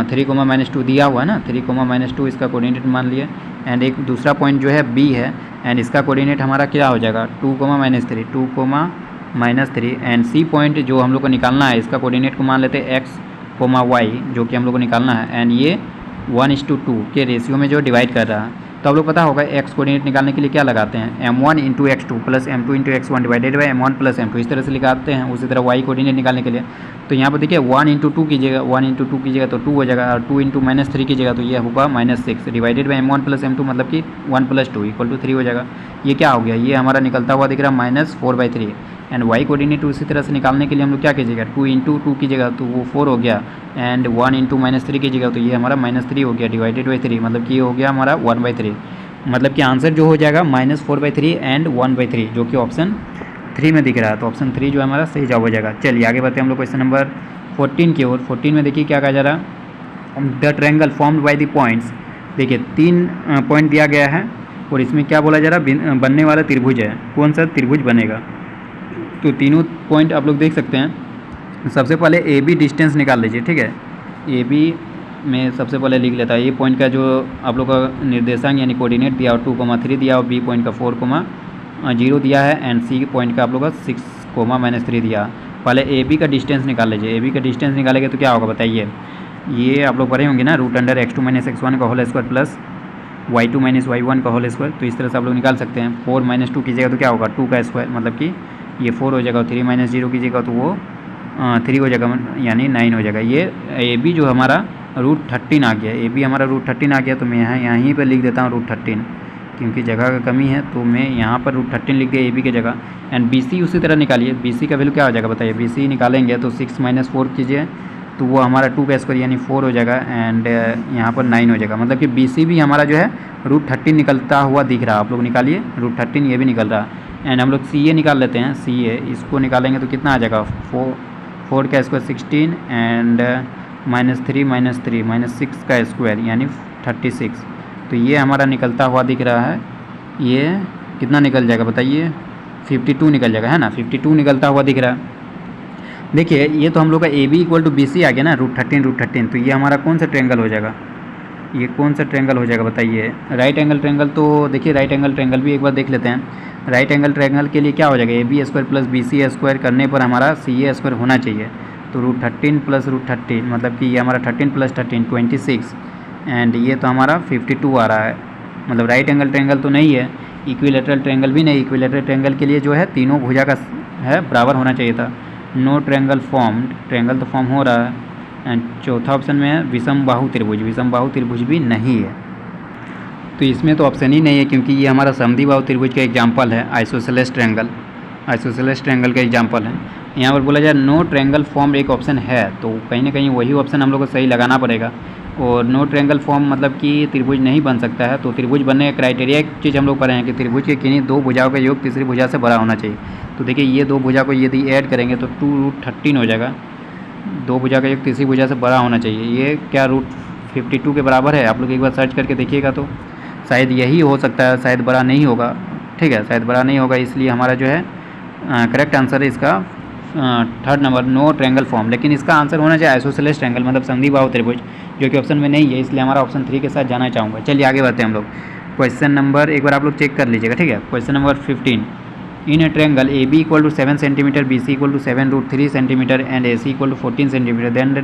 3, -2 दिया हुआ है ना, 3, -2 इसका कोऑर्डिनेट मान लिए। एंड एक दूसरा पॉइंट जो है बी है एंड इसका कोऑर्डिनेट हमारा क्या हो जाएगा 2, -3, 2, -3। एंड सी पॉइंट जो हम लोग को निकालना है, इसका कोऑर्डिनेट को मान लेते हैं x, y, जो कि हम लोग को निकालना है। एंड ये 1:2 के रेशियो में जो डिवाइड कर रहा है। तो आप लोग पता होगा x कोऑर्डिनेट निकालने के लिए क्या लगाते हैं, m1 × x2 + m2 × x1 divided by m1 + m2, इस तरह से लिखाते हैं। उसी तरह y कोऑर्डिनेट निकालने के लिए तो यहाँ पर देखिए 1 × 2 कीजिएगा, 1 × 2 कीजिएगा तो 2 हो जाएगा, और 2 × -3 कीजिएगा तो ये होगा -6 डिवाइडेड बाय m1 + m2, मतलब कि 1 + 2 = 3 हो जाएगा। ये क्या हो गया, ये हमारा निकलता हुआ दिख रहा है -4/3। एंड y कोऑर्डिनेट उसी तरह से निकालने के लिए हम लोग क्या कीजिएगा, 2 × 2 कीजिएगा तो वो 4 हो गया। एंड 1 × -3 कीजिएगा तो ये हमारा -3 हो गया डिवाइडेड बाई 3, मतलब कि ये हो गया हमारा 1/3। मतलब कि आंसर जो हो जाएगा -4/3 एंड 1/3, जो कि ऑप्शन 3 में दिख रहा है। तो ऑप्शन 3 जो हमारा सही जवाब हो जाएगा। चलिए आगे बढ़ते हैं हम लोग क्वेश्चन नंबर 14 की ओर। 14 में देखिए क्या कहा जा रहा है, the triangle formed by the points. देखिए 3 पॉइंट दिया गया है और इसमें क्या बोला जा रहा है, बनने वाला त्रिभुज है। कौन सा त्रिभुज बनेगा, तो तीनों पॉइंट आप लोग देख सकते हैं। सबसे पहले ए बी डिस्टेंस निकाल लीजिए, ठीक है। ए बी में सबसे पहले लिख लेता है, ए पॉइंट का जो आप लोग का निर्देशांक यानी कोऑर्डिनेट दिया और 2, 3 दिया और बी पॉइंट का 4, 0 दिया है एंड सी पॉइंट का आप लोग का 6, -3 दिया। पहले ए बी का डिस्टेंस निकाल लीजिए। ए बी का डिस्टेंस निकालेंगे तो क्या होगा बताइए, ये आप लोग पढ़े होंगे ना, √x2 - x1 का whole square plus y2 - y1 का होल स्क्वायर। तो इस तरह से आप लोग निकाल सकते हैं। 4 - 2 कीजिएगा तो क्या होगा 2 का स्क्वायर, मतलब कि ये 4 हो जाएगा। और 3 - 0 कीजिएगा तो वो 3 हो जाएगा, यानी 9 हो जाएगा। ये ए बी जो हमारा √13 आ गया, ए बी हमारा √13 आ गया। तो मैं यहीं पर लिख देता हूँ √13, क्योंकि जगह का कमी है तो मैं यहाँ पर √13 लिख दिया ए बी की जगह। एंड बी सी उसी तरह निकालिए। बी सी का वैल्यू क्या हो जाएगा बताइए, बी सी निकालेंगे तो 6 - 4 कीजिए तो वो हमारा 2 का स्क्वायर यानी 4 हो जाएगा। एंड यहाँ पर 9 हो जाएगा, मतलब कि बी सी भी हमारा जो है √13 निकलता हुआ दिख रहा है। आप लोग निकालिए √13, ये भी निकल रहा है। एंड हम लोग सी ए निकाल लेते हैं। सी ए इसको निकालेंगे तो कितना आ जाएगा, 4 का स्क्वायर 16 एंड -3 - 6 का स्क्वायर यानी 36। तो ये हमारा निकलता हुआ दिख रहा है। ये कितना निकल जाएगा बताइए, 52 निकल जाएगा, है ना। 52 निकलता हुआ दिख रहा है। देखिए ये तो हम लोग का ए बी = बी सी आ गया ना, √13। तो ये हमारा कौन सा ट्रायंगल हो जाएगा, ये कौन सा ट्रायंगल हो जाएगा बताइए, राइट एंगल ट्रायंगल। तो देखिए राइट एंगल ट्रायंगल भी एक बार देख लेते हैं। राइट एंगल ट्रायंगल के लिए क्या हो जाएगा, A B square plus B C square करने पर हमारा सी ए स्क्वायर होना चाहिए। तो √13 प्लस √13 मतलब कि ये हमारा 13 प्लस 13 26 एंड ये तो हमारा 52 आ रहा है। मतलब राइट एंगल ट्रायंगल तो नहीं है, इक्विलेटरल ट्रायंगल भी नहीं। इक्विलेटरल ट्रायंगल के लिए जो है तीनों भुजा का है बराबर होना चाहिए था। नो ट्रायंगल फॉर्म्ड, ट्रायंगल तो फॉर्म हो रहा है। एंड चौथा ऑप्शन में है विषम बाहु त्रिभुज, विषम बाहु त्रिभुज भी नहीं है। तो इसमें तो ऑप्शन ही नहीं है क्योंकि ये हमारा समद्वि बाहु त्रिभुज का एग्जाम्पल है, आइसोसेलेस ट्रायंगल, आइसोसेलेस ट्रायंगल का एग्जाम्पल है। यहाँ पर बोला जाए नो ट्रायंगल फॉर्म एक ऑप्शन है, तो कहीं ना कहीं वही ऑप्शन हम लोग को सही लगाना पड़ेगा। और नो ट्रायंगल फॉर्म मतलब कि त्रिभुज नहीं बन सकता है। तो त्रिभुज बनने का क्राइटेरिया एक चीज़ हम लोग पढ़े हैं कि त्रिभुज के किन्हीं दो भुजाओं का योग तीसरी भुजा से बड़ा होना चाहिए। तो देखिए ये दो भुजा को यदि ऐड करेंगे तो 2√13 हो जाएगा। दो भुजा का योग तीसरी भुजा से बड़ा होना चाहिए। ये क्या √52 के बराबर है, आप लोग एक बार सर्च करके देखिएगा तो शायद यही हो सकता है, शायद बड़ा नहीं होगा। ठीक है, शायद बड़ा नहीं होगा, इसलिए हमारा जो है करेक्ट आंसर है इसका third number, no triangle form. लेकिन इसका आंसर होना चाहिए आइसोसेलेस ट्रायंगल मतलब समद्वि बाहु त्रिभुज, जो कि ऑप्शन में नहीं है, इसलिए हमारा ऑप्शन 3 के साथ जाना चाहूँगा। चलिए आगे बढ़ते हैं हम लोग। क्वेश्चन नंबर एक बार आप लोग चेक कर लीजिएगा, ठीक है। Question number 15, in a triangle A B equal to 7 centimetre, B C equal to 7√3 centimetre and A C equal to 14 centimetre, then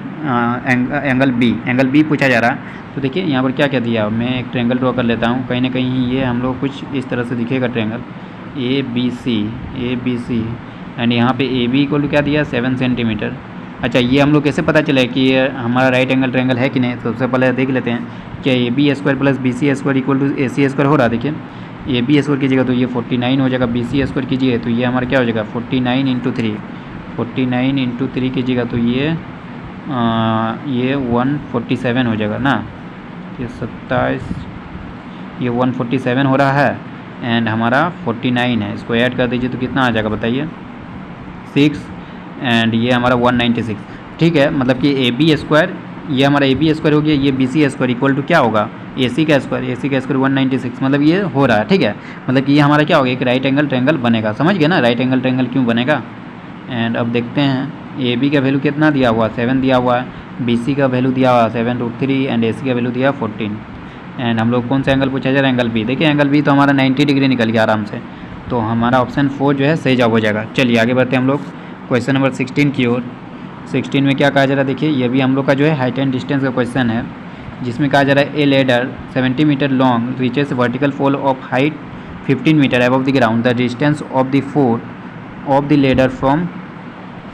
angle B पूछा जा रहा है। तो देखिए यहाँ पर क्या क्या दिया, मैं एक ट्रायंगल ड्रॉ कर लेता हूँ। कहीं ना कहीं ये हम लोग कुछ इस तरह से दिखेगा triangle A B C and यहाँ पे ए बी इक्वल टू क्या दिया 7 सेंटीमीटर। अच्छा, ये हम लोग कैसे पता चले कि ये हमारा राइट एंगल ट्रायंगल है कि नहीं। तो सबसे पहले देख लेते हैं क्या A B square plus B C square equal to A C square हो रहा है। देखिए ए बी स्क्वायर कीजिएगा तो ये 49 हो जाएगा, बी सी स्क्वायर कीजिए तो ये हमारा क्या हो जाएगा 49 × 3, 49 × 3 कीजिएगा तो ये 147 हो जाएगा ना। ये 27, ये 147 हो रहा है एंड हमारा 49 है, इसको ऐड कर दीजिए तो कितना आ जाएगा बताइए 6 एंड ये हमारा 196। ठीक है, मतलब कि ए बी स्क्वायर, ये हमारा ए बी स्क्वायर हो गया, ये B C square equal to क्या होगा ए सी का स्क्वायर, 196। मतलब ये हो रहा है, ठीक है। मतलब कि ये हमारा क्या होगा एक राइट एंगल ट्रायंगल बनेगा, समझ गए ना राइट एंगल ट्रायंगल क्यों बनेगा। एंड अब देखते हैं ए बी का वैल्यू कितना दिया हुआ 7 दिया हुआ है, बी सी का वैल्यू दिया हुआ 7√3 एंड ए सी का वैल्यू दिया 14 एंड हम लोग कौन सा एंगल पूछा जा रहा है एंगल बी। देखिए एंगल बी तो हमारा 90 डिग्री निकल गया आराम से, तो हमारा ऑप्शन 4 जो है सही जवाब हो जाएगा। चलिए आगे बढ़ते हैं हम लोग क्वेश्चन नंबर 16 की ओर। 16 में क्या कहा जा रहा है, देखिए ये भी हम लोग का जो है हाइट एंड डिस्टेंस का क्वेश्चन है, जिसमें कहा जा रहा है a ladder 70 metre long reaches vertical fall of height 15 metre above the ground, the distance of the foot of the ladder from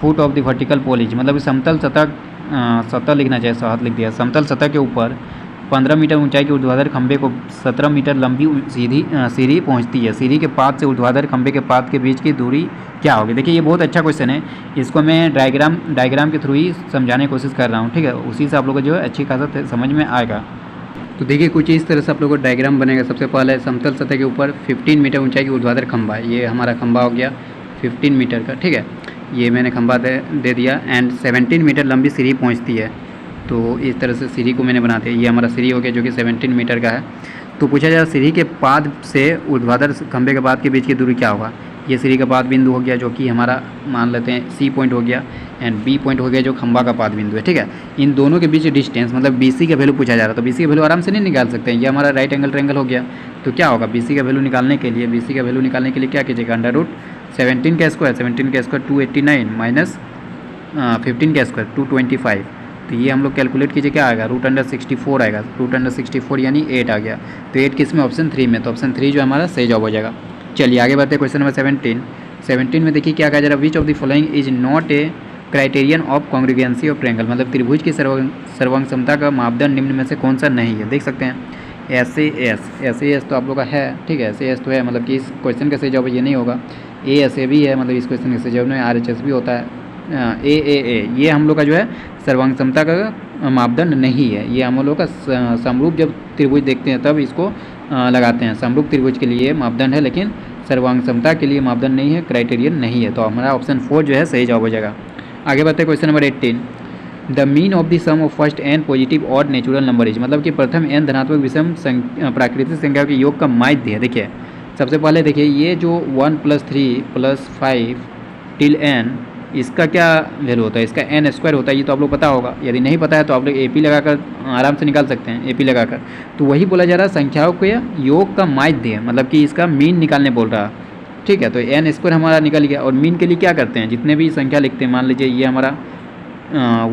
foot of the vertical pole is. मतलब समतल सतह लिखना चाहिए, हाथ लिख दिया। समतल सतह के ऊपर 15 मीटर ऊंचाई के ऊर्ध्वाधर खंभे को 17 मीटर लंबी सीढ़ी पहुंचती है। सीढ़ी के पात से ऊर्ध्वाधर खंभे के पात के बीच की दूरी क्या होगी। देखिए ये बहुत अच्छा क्वेश्चन है, इसको मैं डायग्राम के थ्रू ही समझाने की कोशिश कर रहा हूँ, ठीक है। उसी से आप लोगों को जो है अच्छी खासा समझ में आएगा। तो देखिए कुछ इस तरह से आप लोगों को डायग्राम बनेगा। सबसे पहले समतल सतह के ऊपर 15 मीटर ऊंचाई की ऊर्ध्वाधर खंभा, ये हमारा खंभा हो गया 15 मीटर का, ठीक है। ये मैंने खंभा दे दिया एंड 17 मीटर लंबी सीढ़ी पहुँचती है, तो इस तरह से सीढ़ी को मैंने बनाते हैं। ये हमारा सीढ़ी हो गया जो कि 17 मीटर का है। तो पूछा जाए सीढ़ी के पाद से ऊर्ध्वाधर खंभे के पाद के बीच की दूरी क्या होगा। ये सीढ़ी का पाद बिंदु हो गया जो कि हमारा मान लेते हैं सी पॉइंट हो गया एंड बी पॉइंट हो गया जो खंभा का पाद बिंदु है, ठीक है। इन दोनों के बीच डिस्टेंस मतलब बी सी का वैल्यू पूछा जा रहा है, तो बी सी का वैल्यू आराम से नहीं निकाल सकते हैं। ये हमारा राइट एंगल ट्रायंगल हो गया, तो क्या होगा बी सी का वैल्यू निकालने के लिए, क्या कीजिएगा √17 का स्क्वायर, 17 का स्क्वायर 289 माइनस 15 का स्क्वायर 225। तो ये हम लोग कैलकुलेट कीजिए क्या आएगा √64 आएगा, √64 यानी 8 आ गया। तो 8 किस में ऑप्शन 3 में, तो ऑप्शन 3 जो हमारा सही जवाब हो जाएगा। चलिए आगे बढ़ते हैं क्वेश्चन नंबर 17 में देखिए क्या कहा जा रहा है, which of the following is not a criterion of congruency of triangle. मतलब त्रिभुज की सर्वांग समता का मापदंड निम्न में से कौन सा नहीं है। देख सकते हैं SAS तो आप लोग का है, ठीक है, SAS तो है, मतलब कि इस क्वेश्चन का सही जवाब ये नहीं होगा। ASA भी है, मतलब इस क्वेश्चन का सही जवाब नहीं। RHS भी होता है, AAA ये हम लोग का जो है सर्वांग समता का मापदंड नहीं है। ये हम लोग का समरूप जब त्रिभुज देखते हैं तब इसको लगाते हैं। समरूप त्रिभुज के लिए मापदंड है, लेकिन सर्वांग समता के लिए मापदंड नहीं है, क्राइटेरियन नहीं है। तो हमारा ऑप्शन 4 जो है सही जवाब हो जाएगा। आगे बढ़ते हैं question number 18, the mean of the sum of first n positive odd natural number is. मतलब कि प्रथम n धनात्मक विषम प्राकृतिक संख्या के योग का माध्य है। देखिए सबसे पहले देखिए ये जो 1 + 3 + 5 टिल n, इसका क्या वैल्यू होता है, इसका n स्क्वायर होता है। ये तो आप लोग पता होगा, यदि नहीं पता है तो आप लोग AP लगाकर आराम से निकाल सकते हैं, AP लगाकर। तो वही बोला जा रहा है संख्याओं के योग का माध्य है, मतलब कि इसका मीन निकालने बोल रहा है। ठीक है। तो एन स्क्वायर हमारा निकल गया। और मीन के लिए क्या करते हैं, जितने भी संख्या लिखते हैं, मान लीजिए ये हमारा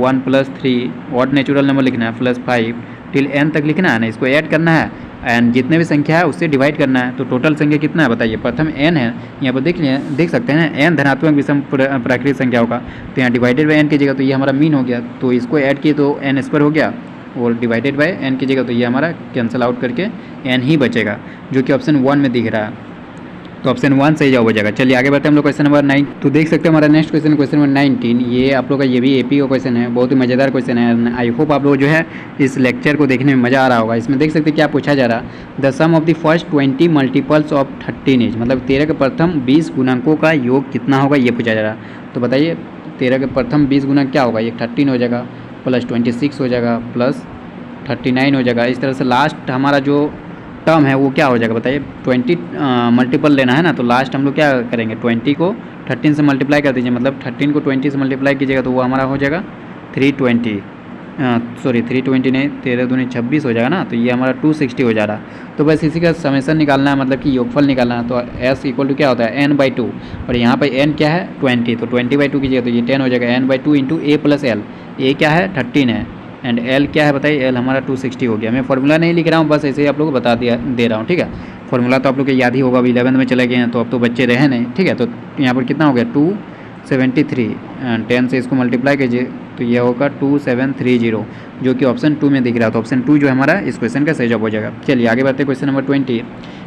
1+3 ऑड नेचुरल नंबर लिखना है +5 टिल एन तक लिखना है ना, इसको ऐड करना है एंड जितने भी संख्या है उससे डिवाइड करना है। तो टोटल संख्या कितना है बताइए। प्रथम एन है, यहाँ पर देख सकते हैं एन धनात्मक विषम प्राकृतिक संख्याओं का, तो यहाँ डिवाइडेड बाई एन कीजिएगा तो ये हमारा मीन हो गया। तो इसको ऐड किए तो एन स्क्वायर हो गया और डिवाइडेड बाई एन कीजिएगा तो ये हमारा कैंसिल आउट करके एन ही बचेगा, जो कि ऑप्शन 1 में दिख रहा है। तो ऑप्शन 1 सही जवाब हो जाएगा। चलिए आगे बढ़ते हैं हम लोग क्वेश्चन नंबर 9। तो देख सकते हैं हमारा नेक्स्ट क्वेश्चन नंबर 19। ये आप लोग का ये भी एपी का क्वेश्चन है, बहुत ही मज़ेदार क्वेश्चन है। आई होप आप लोग जो है इस लेक्चर को देखने में मज़ा आ रहा होगा। इसमें देख सकते हैं क्या पूछा जा रहा, the sum of the first 20 multiples of 13 is, मतलब 13 के प्रथम 20 गुणकों का योग कितना होगा ये पूछा जा रहा। तो बताइए 13 के प्रथम 20 गुणक क्या होगा, ये 13 हो जाएगा, प्लस 26 हो जाएगा, प्लस 39 हो जाएगा। इस तरह से लास्ट हमारा जो टर्म है वो क्या हो जाएगा बताइए। 20 मल्टीपल लेना है ना, तो लास्ट हम लोग क्या करेंगे, 20 को 13 से मल्टीप्लाई कर दीजिए, मतलब 13 को 20 से मल्टीप्लाई कीजिएगा तो वो हमारा हो जाएगा 320 नहीं, 13 दूनी 26 हो जाएगा ना, तो ये हमारा 260 हो जा रहा। तो बस इसी का समेसन निकालना है, मतलब कि योगफल निकालना है। तो s इक्वल टू क्या होता है n/2, और यहाँ पर n क्या है 20, तो 20/2 कीजिएगा तो ये 10 हो जाएगा। n/2 into a plus L, A क्या है 13 है एंड एल क्या है बताइए, एल हमारा 260 हो गया। मैं फॉर्मूला नहीं लिख रहा हूँ, बस ऐसे ही आप लोगों को बता दे रहा हूँ, ठीक है। फॉर्मूला तो आप लोग को याद ही होगा, अभी 11th में चले गए हैं तो अब तो बच्चे रहे नहीं, ठीक है। तो यहाँ पर कितना हो गया 273, 10 से इसको मल्टीप्लाई कीजिए तो ये होगा 2730, जो कि ऑप्शन 2 में दिख रहा है। तो ऑप्शन 2 जो हमारा इस क्वेश्चन का सही जवाब हो जाएगा। चलिए आगे बढ़ते हैं question number 20।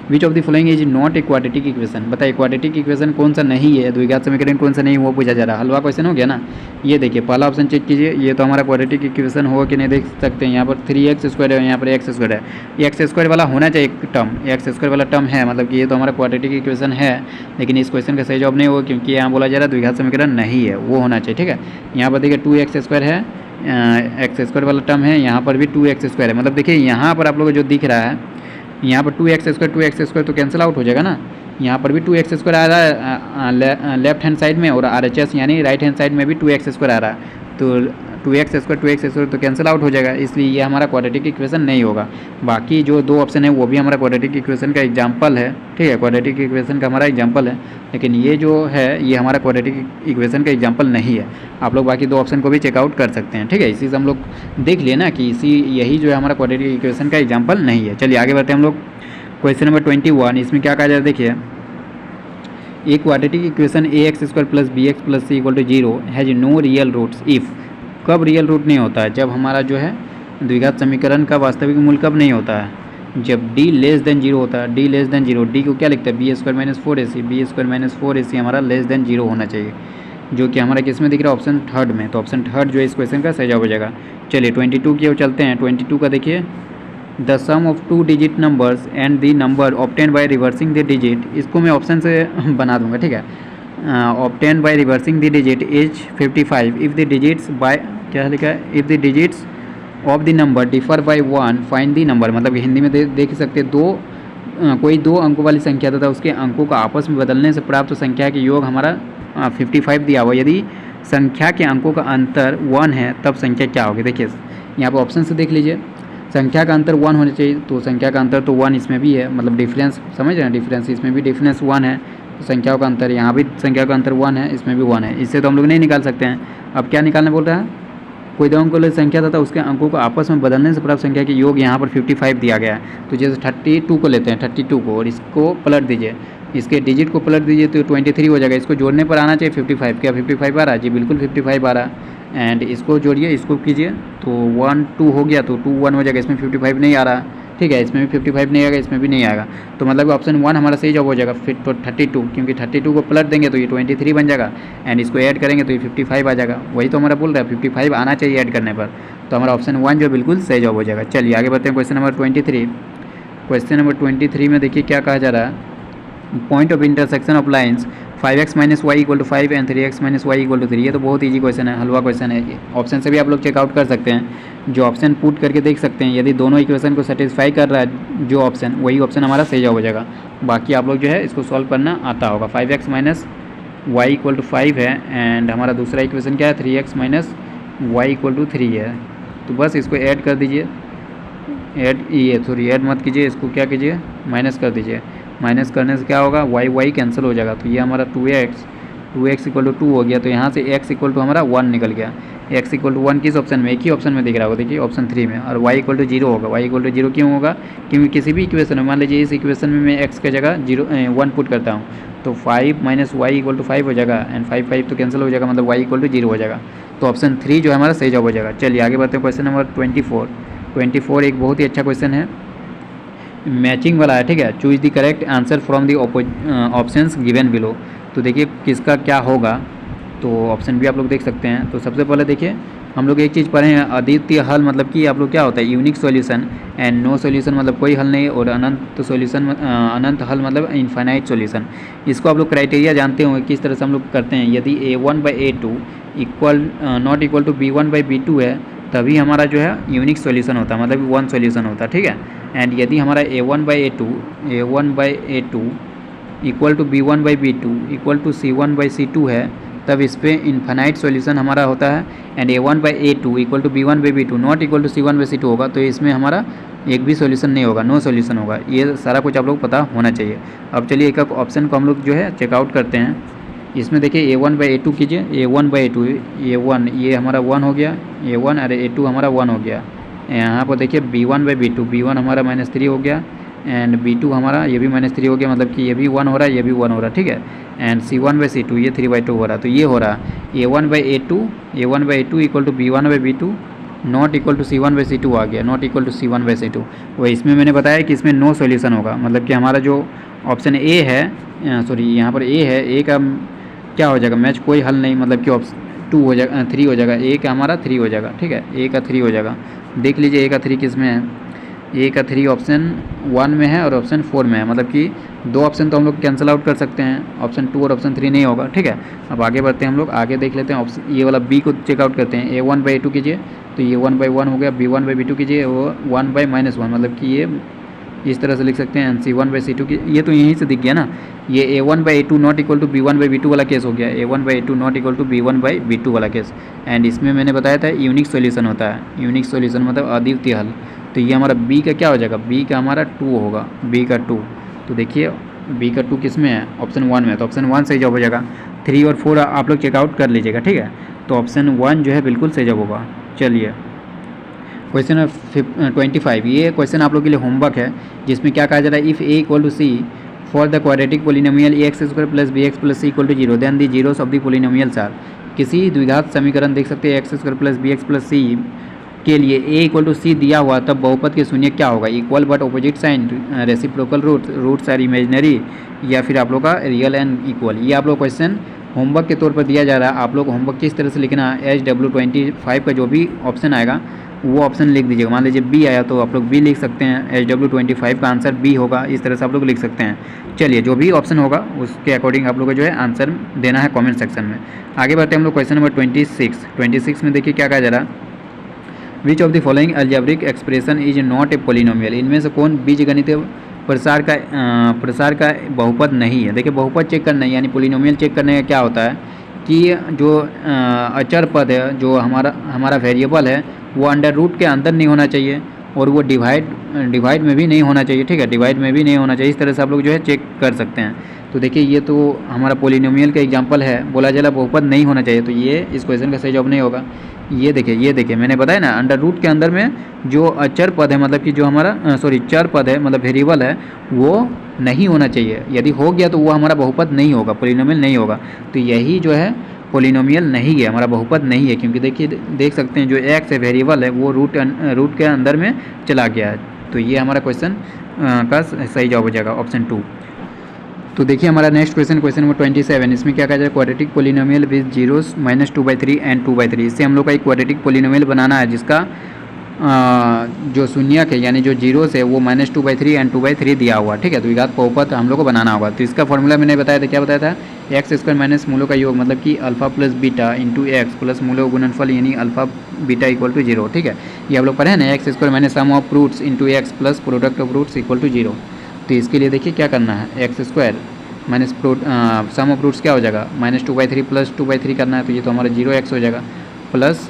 Which of the following is not a quadratic equation, बताइए क्वाड्रेटिक इक्वेशन कौन सा नहीं है, द्विघात समीकरण कौन सा नहीं वो पूछा जा रहा है। हलवा क्वेश्चन हो गया ना। ये देखिए पहला ऑप्शन चेक कीजिए, ये तो हमारा क्वाड्रेटिक इक्वेशन होगा कि नहीं देख सकते हैं। यहाँ पर 3x² है, यहाँ पर x² है, x² वाला होना चाहिए टर्म, x² वाला टर्म है, मतलब कि ये तो हमारा क्वाड्रेटिक इक्वेशन है। लेकिन इस क्वेश्चन का सही जवाब नहीं होगा, क्योंकि यहाँ बोला जा रहा है द्विघात समीकरण नहीं है, वो होना चाहिए, ठीक है। यहाँ पर देखिए 2x² है, x² वाला टर्म है, यहाँ पर भी 2x² है, मतलब देखिए यहाँ पर आप लोगों को जो दिख रहा है यहाँ पर 2x² तो कैंसिल आउट हो जाएगा ना। यहाँ पर भी 2x² आ रहा है लेफ्ट हैंड साइड में, और RHS यानी राइट हैंड साइड में भी 2x² आ रहा है, तो 2x² तो कैंसिल आउट हो जाएगा, इसलिए ये हमारा क्वाड्रेटिक इक्वेशन नहीं होगा। बाकी जो दो ऑप्शन है वो भी हमारा क्वाड्रेटिक इक्वेशन का एग्जाम्पल है, ठीक है, क्वाड्रेटिक इक्वेशन का हमारा एग्जाम्पल है, लेकिन ये जो है ये हमारा क्वाड्रेटिक इक्वेशन का एग्जाम्पल नहीं है। आप लोग बाकी दो ऑप्शन को भी चेकआउट कर सकते हैं, ठीक है। इसी से हम लोग देख लिए ना कि यही जो है हमारा क्वाड्रेटिक इक्वेशन का एग्जाम्पल नहीं है। चलिए आगे बढ़ते हैं हम लोग क्वेश्चन नंबर 21। इसमें क्या कहा जाए देखिए, एक quadratic equation ax² + bx + c = 0 has no real roots if, कब रियल रूट नहीं होता है, जब हमारा जो है द्विघात समीकरण का वास्तविक मूल कब नहीं होता है, जब d लेस देन 0 होता है। d लेस देन 0, d को क्या लिखता है b² - 4ac, b² - 4ac हमारा लेस देन 0 होना चाहिए, जो कि हमारा किस में दिख रहा है ऑप्शन 3 में। तो ऑप्शन 3 जो है इस क्वेश्चन का सही जवाब हो जाएगा। चलिए 22 की ओर चलते हैं। 22 का देखिए, the sum of 2 digit numbers and the number obtain by reversing the digit, इसको मैं ऑप्शन से बना दूंगा, ठीक है। Obtain by reversing the digit is 55 if the digits by क्या लिखा है, if the digits of the number differ by 1 find the number, मतलब हिंदी में देख सकते हैं कोई दो अंकों वाली संख्या तथा उसके अंकों को आपस में बदलने से प्राप्त संख्या के योग हमारा 55 दिया हुआ। यदि संख्या के अंकों का अंतर 1 है तब संख्या क्या होगी। देखिए यहाँ पर ऑप्शन से देख लीजिए, संख्या का अंतर 1 होना चाहिए, तो संख्या का अंतर तो 1 इसमें भी है, मतलब डिफरेंस समझ रहे हैं, डिफरेंस इसमें भी डिफरेंस 1 है, तो संख्याओं का अंतर यहाँ भी संख्या का अंतर 1 है, इसमें भी 1 है, इससे तो हम लोग नहीं निकाल सकते हैं। अब क्या निकालना बोल रहा है, कोई दो अंकों वाली संख्या तथा उसके अंकों को आपस में बदलने से प्राप्त संख्या के योग यहाँ पर 55 दिया गया है। तो जैसे 32 को लेते हैं, 32 को, और इसको पलट दीजिए, इसके डिजिट को पलट दीजिए तो 23 हो जाएगा। इसको जोड़ने पर आना चाहिए 55, क्या 55 आ रहा है जी, बिल्कुल 55 आ रहा है। एंड इसको जोड़िए, इसको कीजिए तो 1 2 हो गया, तो 2 1 हो जाएगा, इसमें 55 नहीं आ रहा, ठीक है, इसमें भी 55 नहीं आएगा, इसमें भी नहीं आएगा, तो मतलब ऑप्शन 1 हमारा सही जवाब हो जाएगा। फिर तो 32, क्योंकि 32 को पलट देंगे तो ये 23 बन जाएगा, एंड इसको ऐड करेंगे तो ये 55 आ जाएगा। वही तो हमारा बोल रहा है 55 आना चाहिए ऐड करने पर, तो हमारा ऑप्शन 1 जो बिल्कुल सही जवाब हो जाएगा। चलिए आगे बढ़ते हैं क्वेश्चन नंबर 23। क्वेश्चन नंबर 23 में देखिए क्या कहा जा रहा है, point of intersection of lines 5x - y = 5 and 3x - y = 3। ये तो बहुत ईजी क्वेश्चन है, हलवा क्वेश्चन है। ऑप्शन से भी आप लोग चेकआउट कर सकते हैं, जो ऑप्शन पुट करके देख सकते हैं, यदि दोनों इक्वेशन को सेटिस्फाई कर रहा है जो ऑप्शन, वही ऑप्शन हमारा सही जवाब हो जाएगा। बाकी आप लोग जो है इसको सॉल्व करना आता होगा। 5x - y = 5 है, एंड हमारा दूसरा इक्वेशन क्या है 3x - y = 3 है, तो बस इसको ऐड कर दीजिए, ऐड मत कीजिए, इसको क्या कीजिए माइनस कर दीजिए। माइनस करने से क्या होगा, वाई कैंसिल हो जाएगा। तो ये हमारा 2x इक्वल टू 2 हो गया। तो यहाँ से x इक्वल टू हमारा 1 निकल गया। x इक्वल टू 1 किस ऑप्शन में, एक ही ऑप्शन में दिख रहा होगा, देखिए ऑप्शन 3 में। और y इक्वल टू 0 होगा। y इक्वल टू 0 क्यों होगा, क्योंकि किसी भी इक्वेशन में, मान लीजिए इस इक्वेशन में मैं x की जगह 1 पुट करता हूँ, तो 5 माइनस वाई इक्वल टू 5 हो जाएगा, एंड 5 तो कैंसिल हो जाएगा, मतलब y इक्वल टू 0 हो जाएगा। तो ऑप्शन 3 जो है हमारा सही जवाब हो जाएगा। चलिए आगे बढ़ते हैं, क्वेश्चन नंबर 24 एक बहुत ही अच्छा क्वेश्चन है, मैचिंग वाला है, ठीक है। Choose the correct answer from the options given below. तो देखिए किसका क्या होगा, तो ऑप्शन भी आप लोग देख सकते हैं। तो सबसे पहले देखिए हम लोग एक चीज़ पढ़े हैं, अद्वितीय हल मतलब कि आप लोग क्या होता है, unique solution, and no solution मतलब कोई हल नहीं, और अनंत सॉल्यूशन, अनंत हल मतलब इनफाइनाइट सॉल्यूशन। इसको आप लोग क्राइटेरिया जानते होंगे किस तरह से हम लोग करते हैं। यदि a1/a2 not equal to b1/b2 है, तभी हमारा जो है यूनिक सॉल्यूशन होता है, मतलब 1 सॉल्यूशन होता है, ठीक है। एंड यदि हमारा a1/a2 equal to b1/b2 equal to c1/c2 है, तब इस पर इन्फानाइट सॉल्यूशन हमारा होता है। And a1/a2 equal to b1/b2 not equal to c1/c2 होगा, तो इसमें हमारा एक भी सॉल्यूशन नहीं होगा, नो सॉल्यूशन होगा। ये सारा कुछ आप लोग पता होना चाहिए। अब चलिए एक ऑप्शन को हम लोग जो है चेकआउट करते हैं। इसमें देखिए a1/a2 कीजिए, a1/a2 a1 ये हमारा 1 हो गया, a1 अरे a2 हमारा 1 हो गया। यहाँ पर देखिए b1/b2 b1 हमारा -3 हो गया, एंड b2 हमारा ये भी -3 हो गया, मतलब कि ये भी 1 हो रहा है, ये भी 1 हो रहा है, ठीक है। एंड c1/c2 ये 3/2 हो रहा है। तो ये हो रहा है a1/a2 equal to b1/b2 not equal to c1/c2 आ गया, नॉट इक्वल टू c1/c2। वो इसमें मैंने बताया कि इसमें नो सॉल्यूशन होगा, मतलब कि हमारा जो ऑप्शन ए है, सॉरी यहाँ पर ए है, ए का क्या हो जाएगा, मैच कोई हल नहीं, मतलब कि ऑप्शन 2 हो जाएगा, 3 हो जाएगा, ए का हमारा 3 हो जाएगा, ठीक है, ए का 3 हो जाएगा। देख लीजिए ए का 3 किस में है, ए का 3 ऑप्शन 1 में है और ऑप्शन 4 में है, मतलब कि 2 ऑप्शन तो हम लोग कैंसिल आउट कर सकते हैं, ऑप्शन 2 और ऑप्शन 3 नहीं होगा, ठीक है। अब आगे बढ़ते हैं, हम लोग आगे देख लेते हैं, ऑप्शन ये वाला बी को चेकआउट करते हैं। a1/a2 कीजिए, तो ये 1/1 हो गया, b1/b2 कीजिए, वो 1/-1, मतलब कि ये इस तरह से लिख सकते हैं। c1/c2 की ये तो यहीं से दिख गया ना, ये a1/a2 not equal to b1/b2 वाला केस हो गया, a1/a2 not equal to b1/b2 वाला केस। एंड इसमें मैंने बताया था यूनिक सॉल्यूशन होता है, यूनिक सॉल्यूशन मतलब अद्वितीय हल। तो ये हमारा बी का क्या हो जाएगा, बी का हमारा 2 होगा, बी का 2। तो देखिए बी का 2 किस में है, ऑप्शन 1 में, तो ऑप्शन 1 सही जवाब हो जाएगा। 3 और 4 आप लोग चेकआउट कर लीजिएगा, ठीक है। तो ऑप्शन 1 जो है बिल्कुल सही जवाब होगा। चलिए क्वेश्चन 25, ये क्वेश्चन आप लोग के लिए होमवर्क है, जिसमें क्या कहा जा रहा है, if A equal to C for the quadratic polynomial a² plus bx plus c equal to 0 then the zeros of the polynomials are. किसी द्विघात समीकरण देख सकते हैं x² plus bx plus c के लिए a इक्वल टू सी दिया हुआ, तब बहुपद के शून्य क्या होगा, equal but opposite sign, reciprocal roots are imaginary, या फिर आप लोग का रियल एंड इक्वल। ये आप लोग क्वेश्चन होमवर्क के तौर पर दिया जा रहा है। आप लोग होमवर्क किस तरह से लिखना है, HW25 का जो भी ऑप्शन आएगा वो ऑप्शन लिख दीजिएगा। मान लीजिए बी आया तो आप लोग बी लिख सकते हैं, HW25 का आंसर बी होगा, इस तरह से आप लोग लिख सकते हैं। चलिए जो भी ऑप्शन होगा उसके अकॉर्डिंग आप लोग को जो है आंसर देना है कमेंट सेक्शन में। आगे बढ़ते हैं हम लोग क्वेश्चन नंबर 26 में देखिए क्या कहा जा रहा है, which of the following algebraic expression is not A polynomial. इनमें से कौन बीजगणितीय प्रसार का बहुपद नहीं है। देखिए बहुपद चेक करना है, यानी पोलिनोमियल चेक करने का क्या होता है कि जो अचर पद है, जो हमारा वेरिएबल है, वो अंडर रूट के अंदर नहीं होना चाहिए, और वो डिवाइड में भी नहीं होना चाहिए, ठीक है, डिवाइड में भी नहीं होना चाहिए। इस तरह से आप लोग जो है चेक कर सकते हैं। तो देखिए ये तो हमारा पोलिनोमियल का एग्जांपल है, बोला जा रहा बहुपद नहीं होना चाहिए, तो ये इस क्वेश्चन का सही जवाब नहीं होगा। ये देखिए मैंने बताया ना, अंडर रूट के अंदर में जो अचर पद है, मतलब कि जो हमारा चर पद है, मतलब वेरिएबल है, वो नहीं होना चाहिए। यदि हो गया तो वो हमारा बहुपद नहीं होगा, पोलिनोमियल नहीं होगा। तो यही जो है पोलिनोमियल नहीं है, हमारा बहुपद नहीं है, क्योंकि देखिए देख सकते हैं जो एक्स है वेरिएबल है, वो रूट के अंदर में चला गया है। तो ये हमारा क्वेश्चन का सही जवाब हो जाएगा ऑप्शन 2। तो देखिए हमारा नेक्स्ट क्वेश्चन नंबर 27, इसमें क्या कहा जाए, quadratic polynomial with zeros -2/3 and 2/3। इससे हम लोग का एक क्वाड्रेटिक पोलिनोमियल बनाना है, जिसका जो शून्यक है यानी जो जीरोस है वो -2/3 एंड 2/3 दिया हुआ, ठीक है। तो विघात बहुपद हम लोग को बनाना होगा। तो इसका फॉर्मूला मैंने बताया था, क्या बताया था, x² माइनस मूलों का योग, मतलब कि alpha plus beta into x plus मूलों गुणनफल, यानी अल्फा बीटा इक्वल टू 0, ठीक है। ये आप लोग पढ़े ना, x² minus sum of roots into x plus product of roots equal to 0। तो इसके लिए देखिए क्या करना है, x² minus sum of roots क्या हो जाएगा, -2/3 प्लस 2/3 करना है, तो ये तो हमारा 0x हो जाएगा, प्लस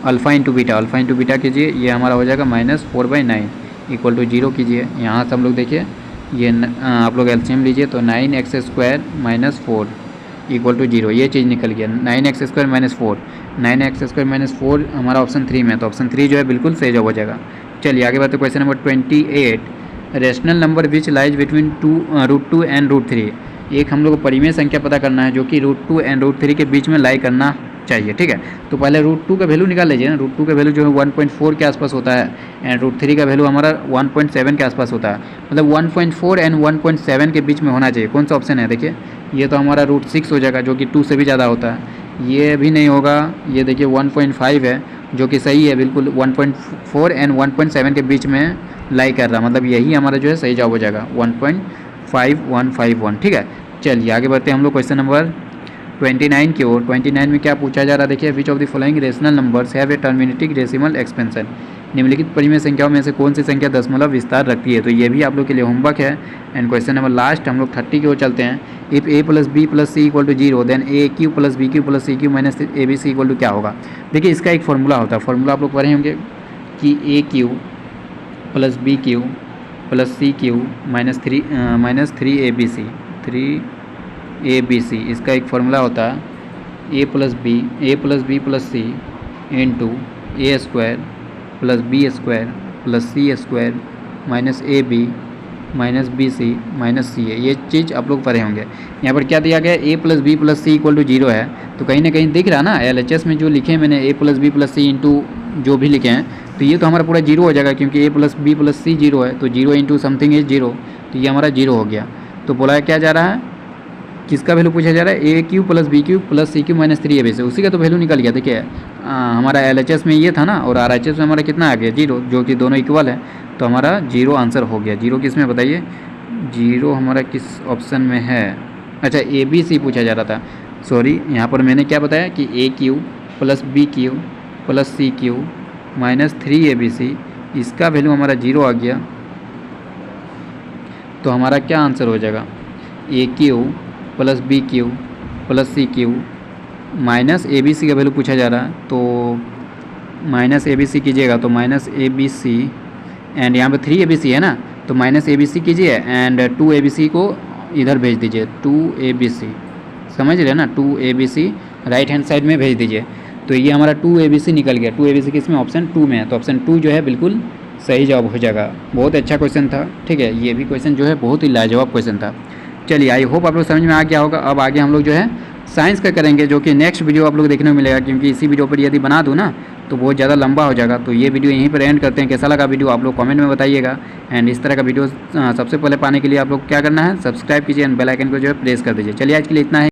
अल्फ़ा इंटू बीटा कीजिए, ये हमारा हो जाएगा -4/9 इक्वल टू 0 कीजिए। यहाँ से हम लोग देखिए ये आप लोग एलसीएम लीजिए तो 9x² माइनस 4 इक्वल टू 0, ये चीज़ निकल गया। 9x² माइनस 4, 9x² माइनस 4 हमारा ऑप्शन 3 में है, तो ऑप्शन 3 जो है बिल्कुल सही जवाब हो जाएगा। चलिए आगे बढ़ते question number 28। Rational number which lies between √2 and √3। एक हम लोग को परिमेय संख्या पता करना है जो कि √2 एंड √3 के बीच में लाई करना चाहिए, ठीक है। तो पहले √2 का वैल्यू निकाल लीजिए ना। √2 का वैल्यू जो है 1.4 के आसपास होता है एंड √3 का वैल्यू हमारा 1.7 के आसपास होता है, मतलब 1.4 एंड 1.7 के बीच में होना चाहिए। कौन सा ऑप्शन है? देखिए ये तो हमारा √6 हो जाएगा जो कि 2 से भी ज़्यादा होता है। ये भी नहीं होगा, ये देखिए 1.5 है जो कि सही है बिल्कुल। 1.4 एंड 1.7 के बीच में लाई कर रहा, मतलब यही हमारा जो है सही जवाब हो जाएगा 1.5151, ठीक है। चलिए आगे बढ़ते हैं हम लोग क्वेश्चन नंबर 29 की ओर। 29 में क्या पूछा जा रहा है? देखिए विच of the following rational numbers have a terminating decimal expansion. निम्नलिखित परिमेय संख्याओं में से कौन सी संख्या दशमलव विस्तार रखती है? तो ये भी आप लोग के लिए होमवर्क है। एंड क्वेश्चन नंबर लास्ट हम लोग 30 की ओर चलते हैं। If a + b + c = 0 then a³ + b³ + c³ minus abc = क्या होगा? देखिए इसका एक फार्मूला होता है, फार्मूला आप लोग पढ़े होंगे कि a³ + b³ + c³ minus 3abc इसका एक फार्मूला होता है a + b + c into a² + b² + c² minus ab minus bc minus ca। ये चीज़ आप लोग पढ़े होंगे। यहाँ पर क्या दिया गया? a + b + c = 0 है, तो कहीं ना कहीं दिख रहा ना LHS में जो लिखे हैं मैंने a + b + c इंटू जो भी लिखे हैं, तो ये तो हमारा पूरा 0 हो जाएगा क्योंकि a + b + c 0 है, तो 0 इंटू समथिंग इज 0, तो ये हमारा 0 हो गया। तो बोला क्या जा रहा है, किसका वैल्यू पूछा जा रहा है? a³ + b³ + c³ minus 3ab से, उसी का तो वैल्यू निकल गया। देखिए हमारा LHS में ये था ना और RHS में हमारा कितना आ गया? 0, जो कि दोनों इक्वल है, तो हमारा 0 आंसर हो गया। 0 किस में बताइए? 0 हमारा किस ऑप्शन में है? अच्छा ABC पूछा जा रहा था, सॉरी यहाँ पर मैंने क्या बताया कि a³ + b³ + c³ minus 3abc, इसका वैल्यू हमारा 0 आ गया, तो हमारा क्या आंसर हो जाएगा? a³ + b³ + c³ minus abc का वैल्यू पूछा जा रहा है, तो माइनस abc कीजिएगा तो माइनस abc एंड यहाँ पे 3abc है ना, तो माइनस abc कीजिए एंड 2abc को इधर भेज दीजिए, 2abc समझ रहे हैं ना, 2abc राइट हैंड साइड में भेज दीजिए। तो ये हमारा 2abc निकल गया। 2abc किस में? ऑप्शन 2 में है, तो ऑप्शन 2 जो है बिल्कुल सही जवाब हो जाएगा। बहुत अच्छा क्वेश्चन था, ठीक है। ये भी क्वेश्चन जो है बहुत ही लाजवाब क्वेश्चन था। चलिए आई होप आप लोग समझ में आ गया होगा। अब आगे हम लोग जो है साइंस का करेंगे, जो कि नेक्स्ट वीडियो आप लोग देखने को मिलेगा, क्योंकि इसी वीडियो पर यदि बना दूँ ना तो बहुत ज़्यादा लंबा हो जाएगा। तो ये वीडियो यहीं पर एंड करते हैं। कैसा लगा वीडियो आप लोग कमेंट में बताइएगा। एंड इस तरह का वीडियो सबसे पहले पाने के लिए आप लोग क्या करना है, सब्सक्राइब कीजिए एंड बेल आइकन को जो है प्रेस कर दीजिए। चलिए आज के लिए इतना है।